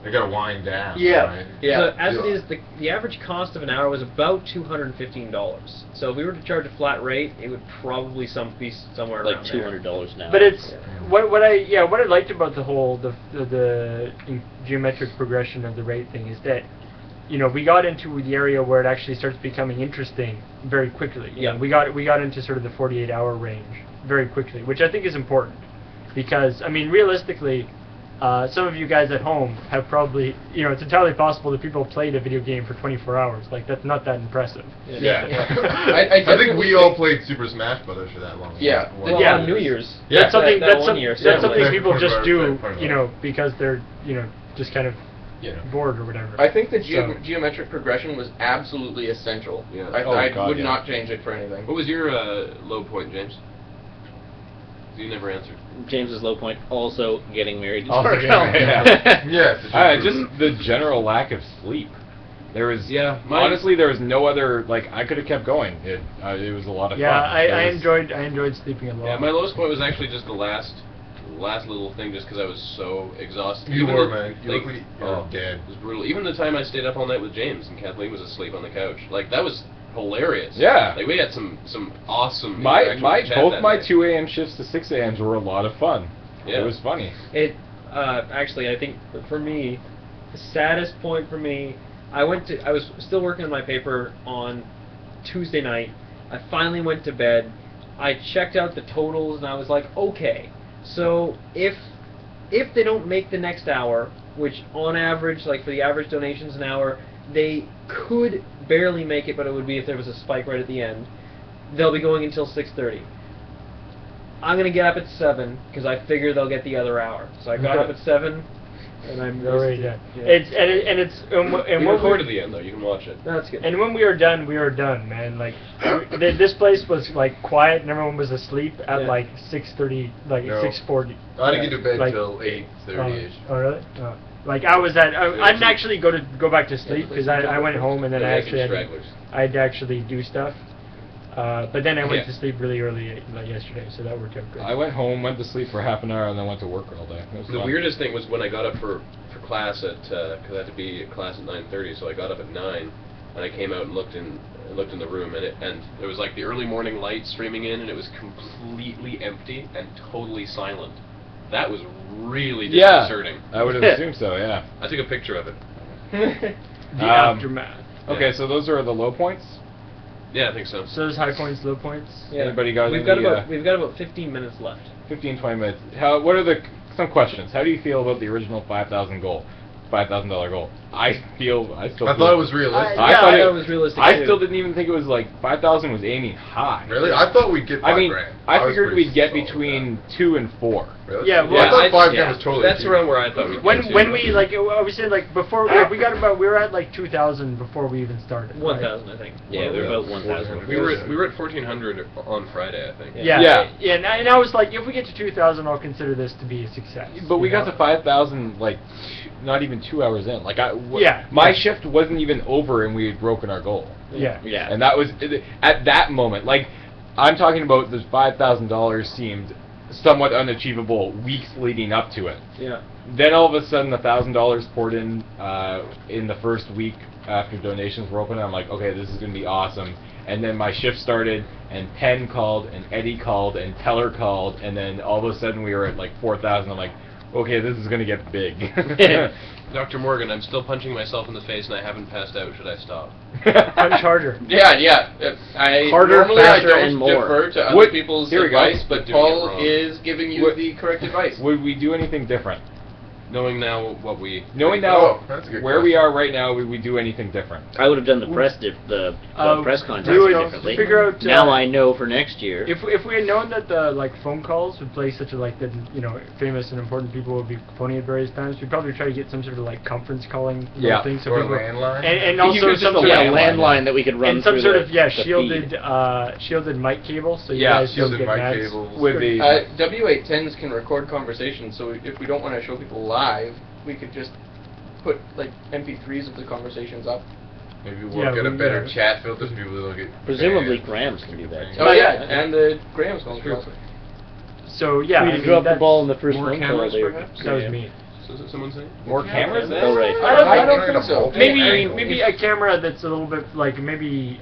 I gotta wind down. Yeah. Right? Yeah. So as it is, the average cost of an hour was about $215. So if we were to charge a flat rate, it would probably be somewhere Like around $200 now. But it's what I liked about the whole the geometric progression of the rate thing is that we got into the area where it actually starts becoming interesting very quickly. Yeah. We got into sort of the 48-hour range very quickly, which I think is important because I mean realistically. Some of you guys at home have probably, it's entirely possible that people played a video game for 24 hours. Like, that's not that impressive. Yeah. I think we all played Super Smash Brothers for that long. Yeah. Well, Yeah. on New Year's. Yeah. That's something, That that's, one some, year, that's something certainly. people just do, Right. because they're, just kind of bored or whatever. I think the So- geometric progression was absolutely essential. Yeah. I God, would yeah. not change it for anything. What was your low point, James? You never answered. James's low point, also getting married to Also Dark getting Elm. married, Yes. just the general lack of sleep. There was mine- honestly there was no other I could have kept going. It was a lot of Yeah, fun. I It was- enjoyed sleeping a lot. Yeah, my lowest point was actually just the last little thing, just because I was so exhausted. You Even were, the- man. You like, look like you're dead. It was brutal. Even the time I stayed up all night with James and Kathleen was asleep on the couch, that was hilarious. Yeah. Like we had some awesome. my interaction with chat both that my night. 2 a.m. shifts to 6 a.m.s were a lot of fun. Yeah. It was funny. It actually, I think for me, the saddest point for me, I was still working on my paper on Tuesday night. I finally went to bed. I checked out the totals and I was like, okay, so if they don't make the next hour, which on average, like for the average donations an hour, they could barely make it, but it would be if there was a spike right at the end. They'll be going until 6:30. I'm gonna get up at 7 because I figure they'll get the other hour. So I got up at 7, and I'm already done. Yeah. We what recorded the end though. You can watch it. That's good. And when we were done, man. Like, this place was like quiet, and everyone was asleep at Yeah. like 6:30, like No. 6:40. I didn't get to bed Like- till 8:30ish. Oh, really? Oh. Like I didn't actually go back to sleep because I went home and then Yeah, I we had actually some had stragglers. I had to actually do stuff. But then I went Yeah. to sleep really early yesterday, so that worked out good. I went home, went to sleep for half an hour, and then went to work all day. It was The fun. weirdest thing was when I got up for class at because I had to be at class at 9:30, so I got up at 9, and I came out and looked in the room, and there was like the early morning light streaming in, and it was completely empty and totally silent. That was really disconcerting. I would have assumed so. Yeah. I took a picture of it. The aftermath. Okay, Yeah. so those are the low points. Yeah, I think so. So there's high points, low points. Yeah. Anybody got we've any, got about 15 minutes left. 15, 20 minutes. What are some questions? How do you feel about the original 5,000 goal? $5,000 goal. I still. I thought it was realistic. I thought it was realistic. I too. still didn't even think it was like 5,000 was aiming high. Really? I thought we'd get 5 I mean, grand. I was figured pretty we'd get solid with between 2 and 4. that. Really? Yeah, well, I thought 5 yeah, grand was totally. that's cheap. around where I thought we'd When get when to. we like we said like before we were at like 2,000 before we even started. right? 1,000, I think. Yeah, we're about 1,000. we were at 1,400 on Friday, I think. Yeah. And I was like, if we get to 2,000, I'll consider this to be a success. But we you got know? to 5,000 like not even 2 hours in. Like Yeah. my shift wasn't even over and we had broken our goal. Yeah. Yeah. And that was at that moment. Like I'm talking about this $5,000 seemed somewhat unachievable weeks leading up to it. Yeah. Then all of a sudden $1,000 poured in the first week after donations were open. I'm like, okay, this is gonna be awesome. And then my shift started, and Penn called, and Eddie called, and Teller called, and then all of a sudden we were at like 4,000. I'm like, okay, this is gonna get big. Dr. Morgan, I'm still punching myself in the face and I haven't passed out. Should I stop? Punch harder. Yeah. Harder, Normally faster, I don't and more. defer to other What- people's here we go. advice, but Doing it Paul wrong. is giving you What- the correct advice. Would we do anything different? Knowing now what we... Knowing now Oh, that's a good where we question. are right now, would we do anything different? I would have done the press press contest we would differently. figure out, now I know for next year. If we had known that the like phone calls would play such a like that famous and important people would be phoning at various times, we'd probably try to get some sort of like conference calling Yeah. thing so Or a people landline? and You also could some just sort yeah, of landline that we could run and some through sort the, of the shielded feed. shielded mic cable so you Yeah, guys don't shielded get mic mad. cables. With the W810s can record conversations, so if we don't want to show people live, we could just put like MP3s of the conversations up. Maybe we'll Yeah, get a we- better yeah. chat filter so people don't get Presumably banned. Grams can do that. Oh yeah, and the Graham's calls. True. also. So yeah, we I mean, dropped the that's- ball in the first more phone call. cameras, They were- perhaps? That was me. So is it someone saying? more cameras. Oh, right. I don't think so. Maybe a camera that's a little bit like maybe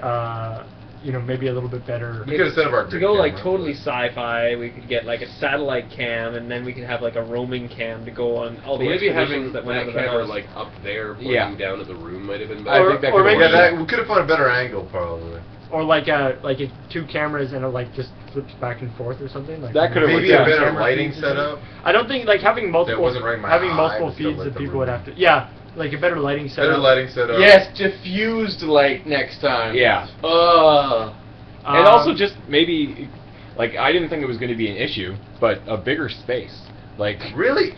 maybe a little bit better. We could have set up our To good go like camera. totally sci-fi, we could get like a satellite cam, and then we could have like a roaming cam to go on all the Maybe having expeditions that went that out of the camera house. like up there, pointing Yeah. down at the room might have been I better. think that or could maybe- work. Yeah, we could have found a better angle probably. Or like two cameras and it like just flips back and forth or something. Like That could've Maybe worked a out. better camera lighting feeds and setup. stuff. I don't think like having multiple wasn't right in my having eye, multiple but still feeds lit that the people would room. have to like a better lighting setup. Better lighting setup. Yes, diffused light next time. Yeah. Oh. And also just maybe, like I didn't think it was going to be an issue, but a bigger space. Like Really?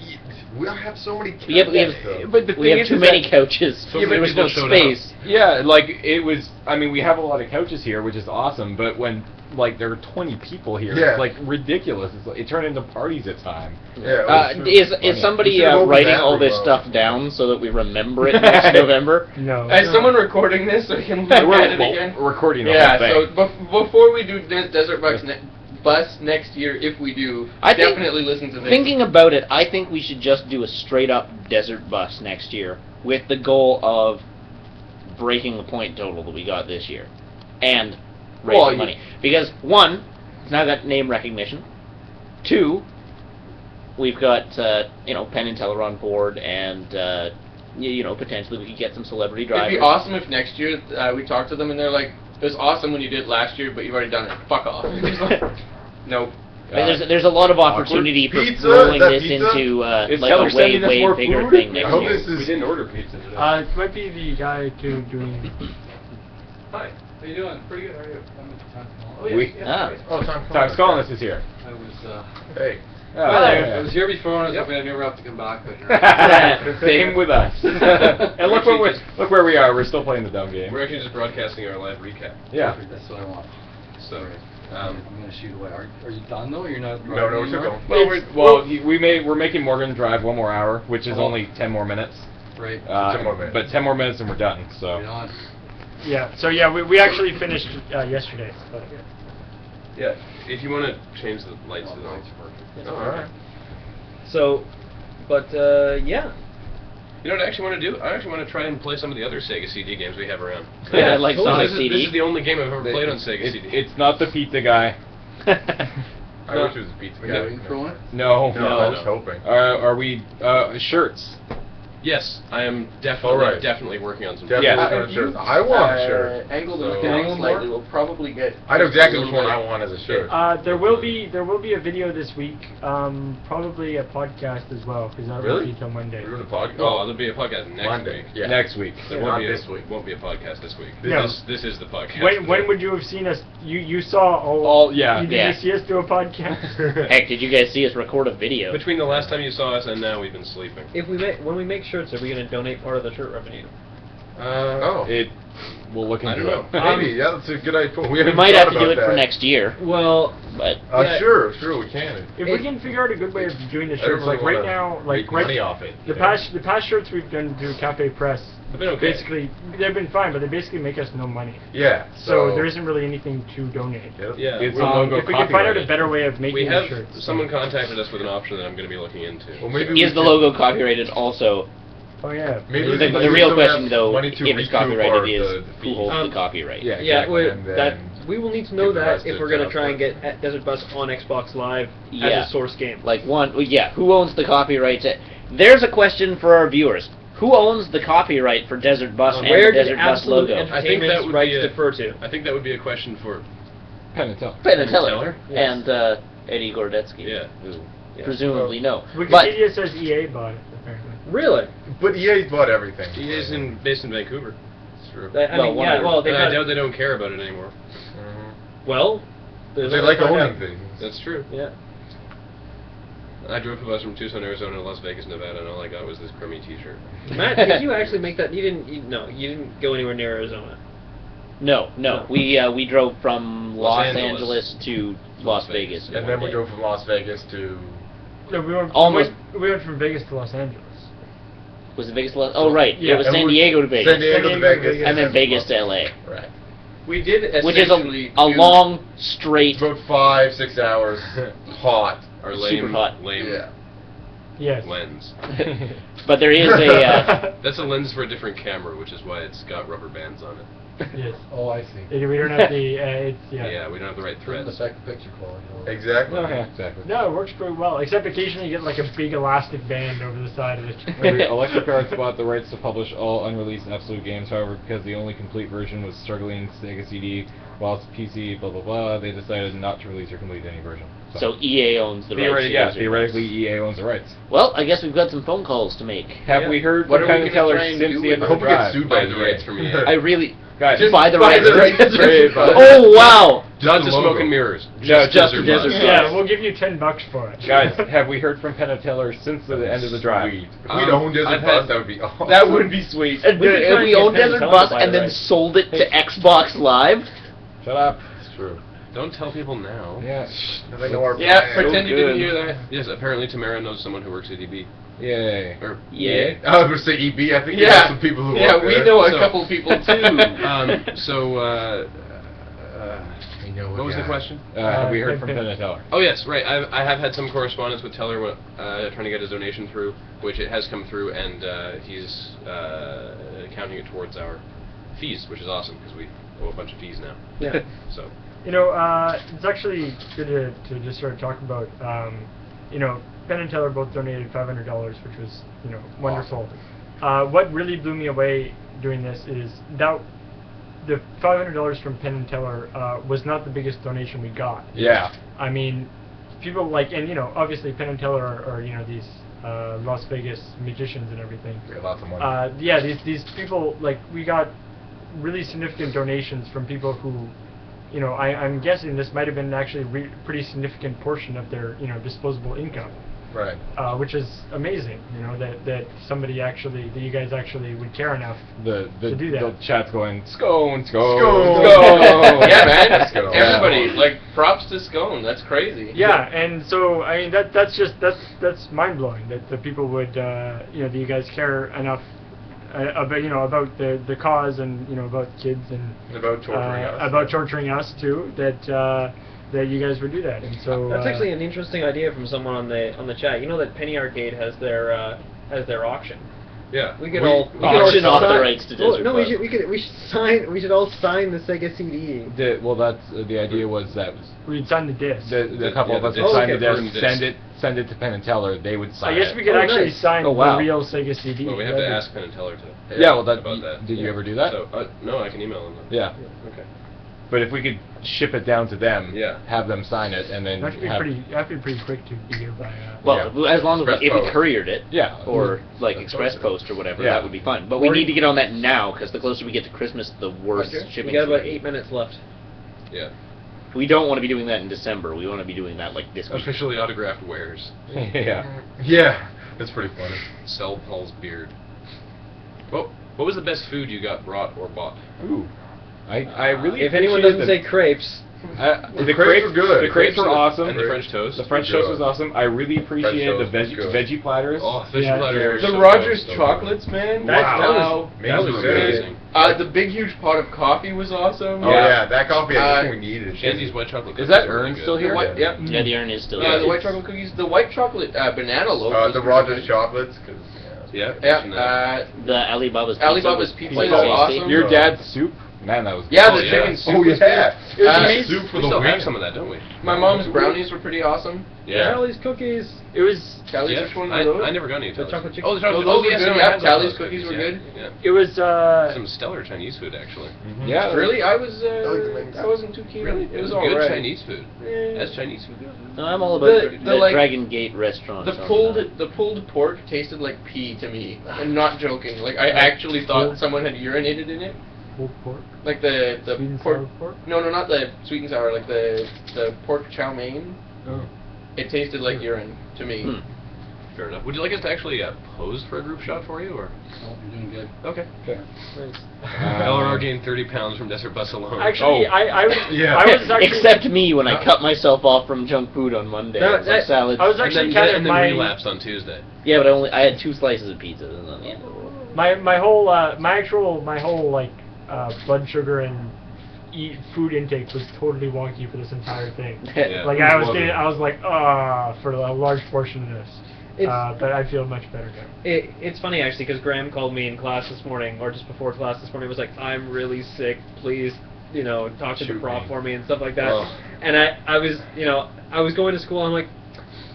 We have so many We have, couches. But the we thing have is too is many that- couches. So many there was no people showed up. space. Yeah, like it was. I mean, we have a lot of couches here, which is awesome. But when like there are 20 people here, Yeah. it's like ridiculous. It's like, it turned into parties at time. Yeah, Is somebody We should've opened writing that all room this up. stuff down so that we remember it next November? No. Is someone recording this so we can look We're at it again? recording the Yeah, whole so thing. before we do Desert Bus next year, if we do, I think- definitely listen to this. Thinking about it, I think we should just do a straight up desert bus next year with the goal of breaking the point total that we got this year and raising Well, money. Because one, it's now got name recognition. Two, we've got Penn and Teller on board, and potentially we could get some celebrity drivers. It'd be awesome if next year we talk to them and they're like, "It was awesome when you did it last year, but you've already done it. Fuck off." It's like, nope. There's a lot of opportunity for Pizza? rolling Is that this pizza? into Is like Teller a way, sending us way more bigger food? thing I next hope year. this is. We didn't order pizza today. It might be the guy doing. Hi, how you doing? Pretty good. How are you? I'm with Tom Collins. Oh, yeah. We- Ah. Oh, Tom Tom Collins is here. I was. Hey. Oh, I was here before, and I was hoping I'd never have to come back. But Same with us. And look where we are. We're still playing the dumb game. We're actually just broadcasting our live recap. Yeah. Perfect, that's what I want. So, I'm gonna shoot away. Are you done though? Or you're not? No, driving we're still anymore? going. We're making Morgan drive one more hour, which is Oh. only 10 more minutes. Right. 10 more minutes. But 10 more minutes and we're done. So. Right on. Yeah. So yeah, we actually finished yesterday. But, yeah, if you want to change the lights, Oh, to the the lights are perfect. Oh, alright. So, but yeah. You know what I actually want to do? I actually want to try and play some of the other Sega CD games we have around. Yeah, like This Sonic is- CD. This is the only game I've ever played on Sega CD. It's not the pizza guy. I wish it was a pizza Are guy. you waiting for one? No. No, I was hoping. Are we shirts? Yes, I am Alright. definitely working on some. Definitely Yeah. on shirts. I want a shirt. Angled So- and Can I down own slightly, more? we'll probably get. I know exactly a which little one I bit- want as a shirt. There will be a video this week, probably a podcast as well, because that Really? won't be till Monday. We're doing a podcast. Oh, there'll be a podcast next Monday. week. Yeah. Next week. There Not won't be this a, week. Won't be a podcast this week. No. This is the podcast. When would you have seen us? You saw All- yeah. Did Yeah. you see us do a podcast? Heck, did you guys see us record a video? Between the last time you saw us and now, we've been sleeping. When we make shirts, are we going to donate part of the shirt revenue? We'll look I into don't it. know. Maybe, yeah, that's a good idea. We haven't might thought have to do about it for that. next year, Well, but Yeah. Sure, we can. If we can figure out a good way of doing the I shirts, just, like right wanna now, like make right money off it. the past shirts we've done through Cafe Press, They've been okay. basically they've been fine, but they basically make us no money. Yeah. So there isn't really anything to donate. Yep. Yeah. It's we're- a logo If we can find out a copyrighted. better way of We making the have shirts. someone contacted us with an option that I'm going to be looking into. Well, maybe we is the could- logo copyrighted also? Oh yeah. Maybe we The, could the use real some question, of though, money if to it's recoup copyrighted, our- is the who fees. holds the copyright. Yeah, yeah, exactly. And that then we will need to give know the that rest if to we're going to Jeff. try and get at Desert Bus on Xbox Live Yeah. as a source game. Like who owns the copyright to... There's a question for our viewers. Who owns the copyright for Desert Bus and Where the did Desert Bus Absolute logo? I think that Entertainment's would rights be a, defer to? I think that would be a question for Penn and Teller. Penn and Teller. Teller? Yes. And Eddie Gordetsky. Yeah. Who presumably no. But Wikipedia says EA bought it apparently. Really? But EA's bought everything. he is based in Vancouver. It's true. I mean, yeah, well, And I doubt they don't care about it anymore. well, They there's like find owning out. things. That's true. Yeah. I drove the bus from Tucson, Arizona to Las Vegas, Nevada, and all I got was this crummy T-shirt. Matt, did you actually make that? You didn't go anywhere near Arizona. no. No. We drove from Los Los Angeles Angeles to Las Vegas. in And one then we day. drove from Las Vegas to. No, Almost- we went from Vegas to Los Angeles. Was it Vegas to Los... Oh, right. Yeah, it was and San we- Diego to Vegas. San Diego to Vegas. And then Vegas to LA. Right. We did Which is essentially a do- long, straight... It's about 5-6 hours. Hot. Our Super lame, hot. lame Yeah. Yes. lens. But there is a... That's a lens for a different camera, which is why it's got rubber bands on it. Yes. Oh, I see. We don't have the. It's Yeah, we don't have the right threads. picture quality. Exactly. Oh, yeah, exactly. No, it works pretty well. Except occasionally you get like a big elastic band over the side of it. Electric Arts bought the rights to publish all unreleased Absolute games, however, because the only complete version was struggling Sega CD, while it's PC, blah blah blah, they decided not to release or complete any version. So EA owns the rights. to yeah, Desert Bus. theoretically EA owns the rights. Well, I guess we've got some phone calls to make. Have we heard What from are Penn we and gonna Teller try and since do the end with of I the hope we get drive? sued Buy by the EA. rights from EA. I really... Guys, Just buy the buy rights. the rights to Desert Bus. Oh, wow! Not the just logo. smoke and mirrors. No, just Desert Desert Bus. Bus. Yeah, we'll give you $10 for it. Guys, have we heard from Penn and Teller since the end of the drive? Sweet. If we'd owned Desert I've Bus, had- that would be awesome. That would be sweet. And We could try if and we get owned Penn and Desert Teller Bus to buy and the then rights. sold it to Xbox Live... Shut up. That's true. Don't tell people now. Yeah. And they know our Yeah, plan. pretend you didn't hear that. Yes, apparently Tamara knows someone who works at DB. Yay. Or Yeah. I was going to say EB. I think Yeah. there's some people who Yeah, work we there. know a So- couple people too. We know a what was the guy. question? Have we heard from Penn- Penn and Teller? Oh yes, right. I have had some correspondence with Teller trying to get his donation through, which it has come through, and he's counting it towards our fees, which is awesome because we owe a bunch of fees now. Yeah. So You know, it's actually good to just sort of talk about, you know, Penn and Teller both donated $500, which was, you know, wonderful. What really blew me away doing this is that the $500 from Penn and Teller was not the biggest donation we got. Yeah. I mean, people like, and you know, obviously Penn and Teller are you know, these Las Vegas magicians and everything. We got lots of money. Yeah, these people, like, we got really significant donations from people who, you know, I'm guessing this might have been actually a pretty significant portion of their, you know, disposable income. Right. Which is amazing, you know, that somebody actually, that you guys actually would care enough The to do that. the chat's going scone, scone, Scone. scone. Yeah, man. Let's go. Everybody, like, props to Scone. That's crazy. Yeah, and so I mean that's mind blowing that the people would you know, that you guys care enough about, you know, about the cause and, you know, about kids and About torturing us. about torturing us too, that you guys would do that. And so That's actually an interesting idea from someone on the chat. You know that Penny Arcade has their auction. Yeah. We could all auction off the sign- rights to Well, Desert no, Bus. we should all sign the Sega CD. Well, that's the idea was that We'd sign the disc. the couple of Yeah, us the would sign disc. the Burned disc, disc. send it to Penn and Teller. They would sign I guess it. we could Oh, actually nice. sign Oh, wow. the real Sega CD. Well, we have to That'd be- ask Penn and Teller to. Yeah, well, that, about that. did you ever do that? So, no, I can email them. Yeah. Okay. But if we could ship it down to them, Yeah. have them sign it, and then That'd be have, pretty quick to be here by. Well, Yeah. as long as Express if we post. couriered it, Yeah. or like Express express post. post or whatever, Yeah. that would be fun. But we Or need you- to get on that now, because the closer we get to Christmas, the worse Okay. shipping. We got about is. 8 minutes left. Yeah. We don't want to be doing that in December. We want to be doing that like this week. Officially autographed wares. yeah. Yeah, that's pretty funny. Sell Paul's beard. Well, what was the best food you got brought or bought? Ooh. I really. If anyone appreciate doesn't say crepes, the crepes were good. The crepes were and the- awesome. And the French toast. The French Good. toast was awesome. I really appreciated the toast was good. veggie platters. Oh, fish Yeah. platter. The The Rogers chocolates, man. That- Wow. That was amazing. The big huge pot of coffee was awesome. Oh yeah, that coffee I Uh, think we needed. Shandy's white chocolate. Is cookies that were really urn good. still here? The white, yep. Yeah, the urn is still The there. white chocolate cookies, the white chocolate banana loaf. The was pretty Rogers good. chocolates, because Yeah. Yeah. and that. The Alibaba's pizza. Alibaba's was pizza quite was tasty. awesome. Your dad's soup, man, that was. Yeah, Oh, the yeah. chicken soup. Oh, was yeah. good. Soup for We the still have win. some of that, don't we? My mom's brownies were pretty awesome. Yeah. Charlie's cookies, It was. Tally's, Yeah. which one were those? I never got any. the Tally's. chocolate chicken. Oh, the chocolate. those were yes, good, no, I yeah, had Tally's those cookies were yeah, good. Yeah. It was. Some stellar Chinese food, actually. Yeah. Really, I was. like the menu. I wasn't too keen. Really? on It was all good right. Chinese food. Yeah. As Chinese food goes. No, I'm all about The, like, Dragon Gate restaurant. The pulled pork tasted like pee to me. I'm not joking. Like I actually thought someone had urinated in it. Pulled pork. Like the Sweet and pork. sour pork. No, not the sweet and sour. Like the pork chow mein. Oh. It tasted like urine to me. Hmm. Fair enough. Would you like us to actually pose for a group shot for you, or? Oh, you're doing good. Okay. Nice. LRR gained 30 pounds from Desert Bus alone. Actually, Oh. I was. Yeah. I was actually. Except me when I cut myself off from junk food on Monday. No, It was like that- salads. I was and actually then, kind of and then my. relapsed on Tuesday. Yeah, but I had 2 slices of pizza. And then, yeah. My whole my whole like blood sugar and food intake was totally wonky for this entire thing. Yeah. Like I was like for a large portion of this. It's- But I feel much better now. It's funny actually because Graham called me in class this morning, or just before class this morning. Was like, "I'm really sick. Please, talk to the Shoot prof me." for me and stuff like that." Oh. And I was going to school. I'm like,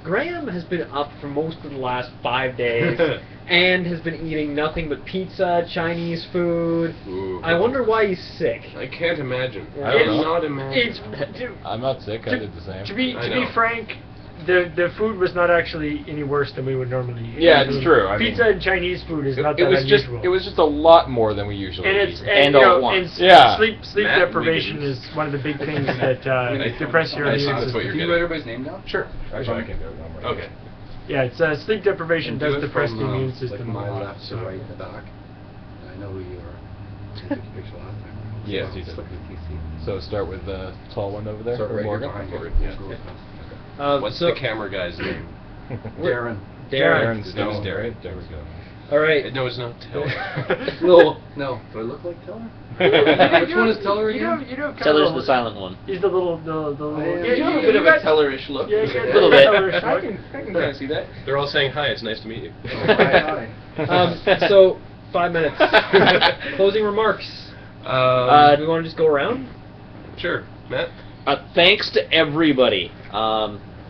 Graham has been up for most of the last 5 days and has been eating nothing but pizza, Chinese food. Ooh. I wonder why he's sick. I can't imagine. Yeah. I It's- cannot imagine. It's I'm not sick. I did the same. To be I know. frank, the food was not actually any worse than we would normally eat. Yeah, I it's mean, true. I mean, pizza and Chinese food is not it that was just unusual. it was just a lot more than we usually and it's eat. And you all know, at once. and Yeah. sleep Matt, deprivation we is one of the big things that depress your I immune see, that's system. what you're Can you getting. write everybody's name down? Sure. Actually, I can do it. Don't worry. Okay. Yeah, it's sleep deprivation And does do it depress from, the immune like system. my a lot, left to so- right back. I know who you are. I took the picture last time. Yes, So, you did. look at TC. So start with the tall one over there. Start right here Morgan. behind you. Yeah. Scroll Okay. across. What's so, the camera guy's name? Darren. Darren. Darren That was Stone, Darren. right? There we go. All right. No, it's not Taylor. No. No. Do I look like Teller? Which one is Teller again? You do have kind Teller's of a- the silent one. He's the little. Yeah, You have a bit of a got- tellerish look. Yeah, you got Little bit. tellerish I look. can kind of see that. They're all saying hi. It's nice to meet you. Hi. So 5 minutes. Closing remarks. Do we want to just go around? Sure, Matt. Thanks to everybody.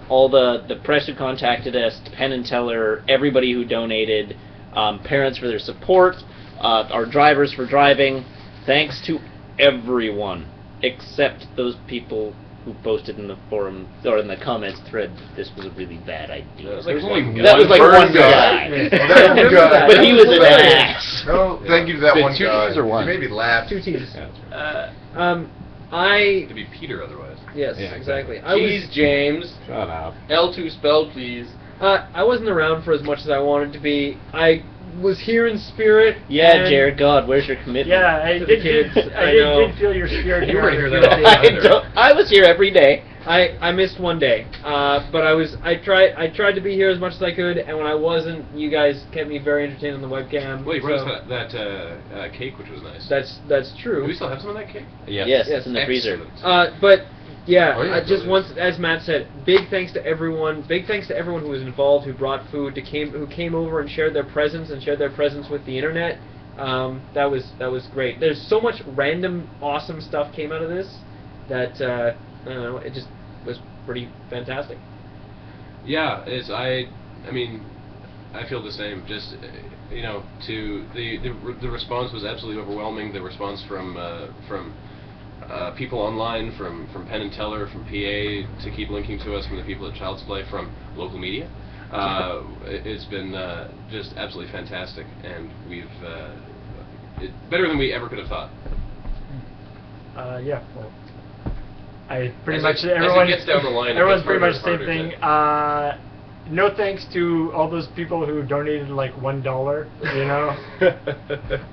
All the press who contacted us, Penn and Teller, everybody who donated, parents for their support, our drivers for driving. Thanks to everyone, except those people who posted in the forum or in the comments thread that this was a really bad idea. That was like one That was like One one guy. guy. Oh, that one guy. But he was an That ass. No, thank you to that Did one two guy. T's or one? He made me laugh. 2 T's. Yeah, that's right. I Could be Peter otherwise. yes, Yeah, exactly. Jeez, James. Shut up. L2 spell, please. I wasn't around for as much as I wanted to be. I was here in spirit. Yeah, and Jared, God, where's your commitment? Yeah, I To the did. kids, I I know. did feel your spirit You here. were on here the that field. often. I was here every day. I missed one day, but I tried to be here as much as I could, and when I wasn't, you guys kept me very entertained on the webcam. Well, you brought so us that cake, which was nice. That's Do true. we still have some of that cake? Yes. Yes, it's in the freezer. Excellent. But Yeah, Oh, yeah, just brothers. once, as Matt said, big thanks to everyone. Big thanks to everyone who was involved, who brought food, who came over and shared their presence with the internet. That was great. There's so much random, awesome stuff came out of this that I don't know. It just was pretty fantastic. Yeah, I mean, I feel the same. Just the response was absolutely overwhelming. The response from people online, from Penn and Teller, from PA, to keep linking to us, from the people at Child's Play, from local media. It's been just absolutely fantastic, and we've better than we ever could have thought. Yeah. Well, I pretty As much it everyone. gets down the line, it Everyone's gets pretty much harder the same and thing. harder No thanks to all those people who donated like $1, you know,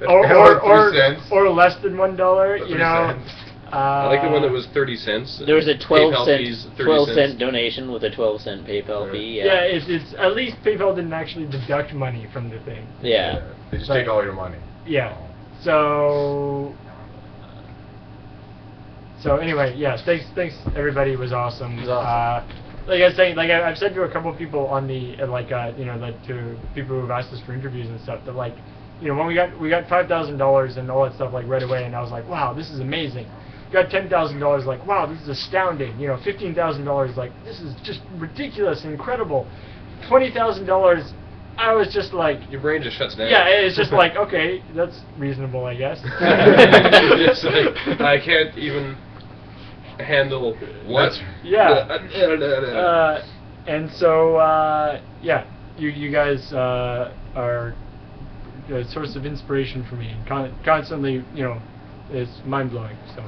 Or 3 cents. or less than $1, Or you 3 know. cents. I like the one that was 30 cents. There was a PayPal fees, 30 12 cents. cent donation with a 12-cent PayPal fee. Yeah, it's at least PayPal didn't actually deduct money from the thing. Yeah. They just But- take all your money. Yeah. So anyway, yeah. Thanks everybody. It was awesome. It was awesome. Like I was saying, like I've said to a couple of people on the to people who've asked us for interviews and stuff, that like, when we got $5,000 and all that stuff like right away, and I was like, wow, this is amazing. Got $10,000, like, wow, this is astounding. $15,000, like, this is just ridiculous, incredible. $20,000, I was just like, Your brain just shuts down. yeah, it's just like, okay, that's reasonable, I guess. It's like, I can't even handle what. Yeah. And so, yeah, you guys are a source of inspiration for me, and constantly, it's mind blowing. So.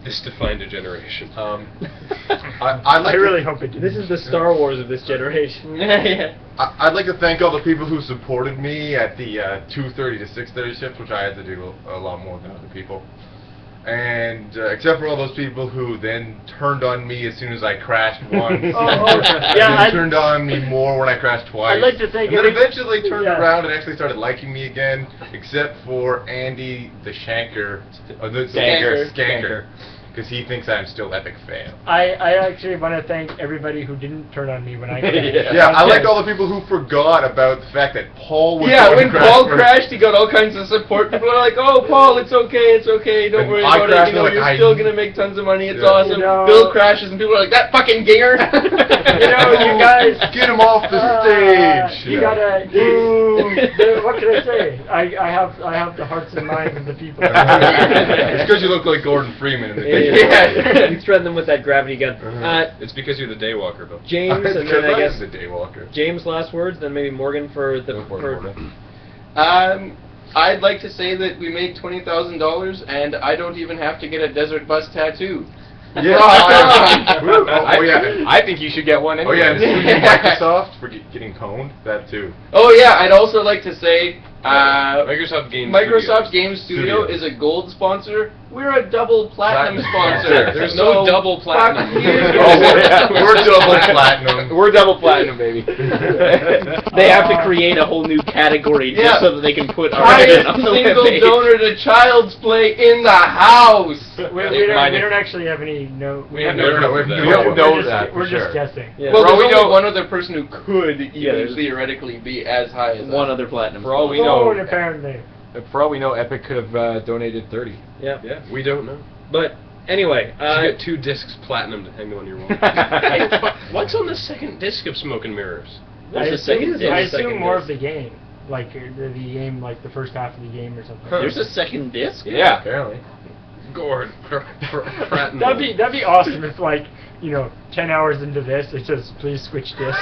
This defined a generation. I really hope it did. This is the Star Wars of this generation. Yeah. I'd like to thank all the people who supported me at the 2:30 to 6:30 shifts, which I had to do a lot more than other people. And except for all those people who then turned on me as soon as I crashed once. Yeah, and turned on me more when I crashed twice. I'd like to thank and then every- eventually turned yeah. around and actually started liking me again, except for Andy the Shanker, the Skanker, because he thinks I'm still epic fan. I actually want to thank everybody who didn't turn on me when I crashed. Yeah, I like all the people who forgot about the fact that Paul was Yeah, the one when who crashed Paul first. crashed, he got all kinds of support. People are like, "Oh, Paul, it's okay, don't And worry I about crashed, it. You know, like, you're I- still gonna make tons of money. It's Yeah. awesome." You know- Bill crashes, and people are like, "That fucking ginger." You guys, Get him off the stage. You Yeah. gotta. What can I say? I have the hearts and minds of the people. It's because you look like Gordon Freeman in the picture. Yeah. You threaten them with that gravity gun. It's because you're the daywalker, Bill. James, It's and 'cause then I I guess am the Daywalker. James last words, then maybe Morgan for the Go for it, Morgan. I'd like to say that we made $20,000, and I don't even have to get a desert bus tattoo. Yeah. I, yeah. I think you should get one Oh anyway. yeah, and suing Microsoft for getting pwned. That too. Oh yeah, I'd also like to say Microsoft Game Microsoft Studios. Game Studio is a gold sponsor. We're a double platinum Platinum. sponsor. There's So, no double platinum. fuck you. We're double platinum. We're double platinum, baby. They have to create a whole new category just Yeah. so that they can put our Highest event on the single webpage. donor to Child's Play in the house. We Mine is- don't actually have any We have no no proof proof of of that. that. We don't know we're just, that for We're just sure. guessing. Yeah. Well, For all there's we only know- one other person who could even there's- theoretically be as high as One us. other platinum. For all we sponsor. know- Oh, and apparently. For all we know, Epic could have donated 30. Yeah. Yeah, we don't know. But anyway, You get 2 discs platinum to hang them on your wall. What's on the second disc of Smoke and Mirrors? What's the second disc? I Second assume more disc. of the game, like the game, like the first half of the game or something. There's a second disc? Yeah. Apparently. Gord. Pratt That'd be awesome if 10 hours into this, it says please switch disc.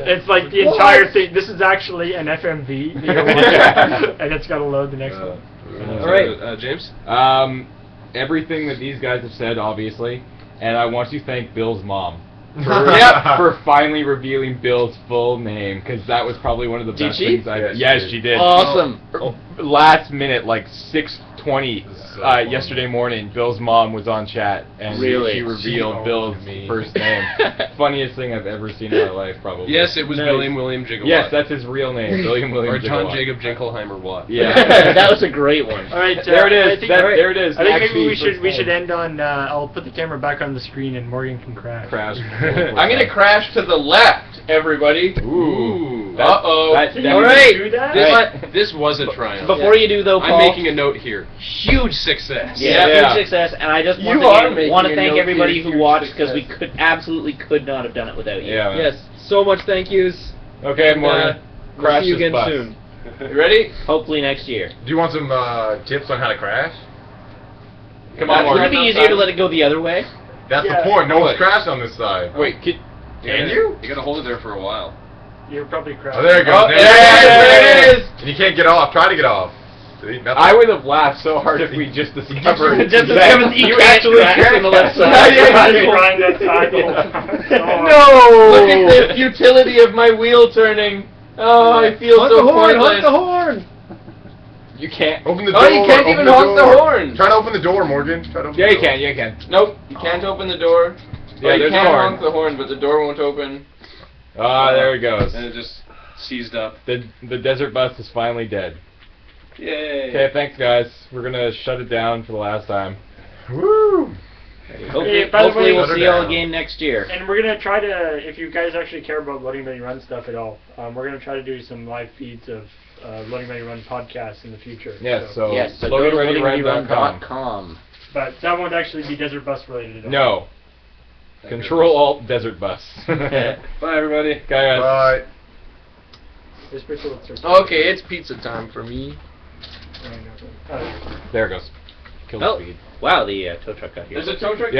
It's like the entire thing. This is actually an FMV, and it's got to load the next one. All right. James? Everything that these guys have said, obviously, and I want to thank Bill's mom. Yep. For finally revealing Bill's full name, because that was probably one of the Did best she? things I Yes, she Yes, did. she did. Awesome. last minute, like 6:20 So funny. yesterday morning, Bill's mom was on chat, and Really? she revealed She Bill's owned me. first name. Funniest thing I've ever seen in my life, probably. Yes, it was Nice. William Jigawatt. Yes, that's his real name, William Or John Jigawatt. Jacob Jinkelheimer Watt. Yeah. That was a great one. All right, There it is. I think, There it is. I think Max maybe Beef we first should name. end on. I'll put the camera back on the screen and Morgan can crash. Crash. I'm gonna crash to the left, everybody. Ooh. That- Uh-oh. Can All you right. do that? This was a triumph. Before you do though, Paul, I'm making a note here. Huge success. yeah, Yeah. huge success, and I just You once are again making want to a thank note everybody here, who huge watched because we success. absolutely could not have done it without you. Yeah, man. Yes, so much thank yous. Okay, And, Morgan. we'll Crash see you this again bus. soon. You ready? Hopefully next year. Do you want some tips on how to crash? Come on, Wouldn't it Morgan. be easier to let it go the other way? That's Yeah. the point. No one's Wait. crashed on this side. Wait, You Can gotta- you? You gotta hold it there for a while. You're probably crashing. Oh, there it goes. Oh, there there it is. And you can't get off. Try to get off. See, nothing. I would have laughed so hard if we just discovered Just that discovered that you actually crash on the left side. Yeah, You're yeah. trying that side the whole time. No! Look at the futility of my wheel turning. Oh, I feel Honk so the horn! pointless. Honk the horn! You can't. Open the door. Oh, you can't open even the honk the door. horn. Try to open the door, Morgan. Try to open Yeah, the you door. can. You can. Nope, you can't open the door. Yeah, you there's can a horn. honk the horn, but the door won't open. Ah, there it goes. And it just seized up. The desert bus is finally dead. Yay. Okay, thanks guys. We're gonna shut it down for the last time. Woo! Hopefully, By the hopefully way- we'll Shut see her y'all down. again next year. And we're gonna try to, if you guys actually care about Loading Ready Run stuff at all, we're gonna try to do some live feeds of Loading Ready Run podcasts in the future. Yes, so Yes, so go to loadingreadyrun.com. loadingreadyrun.com. But that won't actually be Desert Bus related at all. No. Control Alt Desert Bus. Bye, everybody. Okay, guys. Bye. This bitch will search- Okay, it's pizza time for me. Oh, There it goes. Kill the Oh, speed. wow, the tow truck got here. There's a tow truck.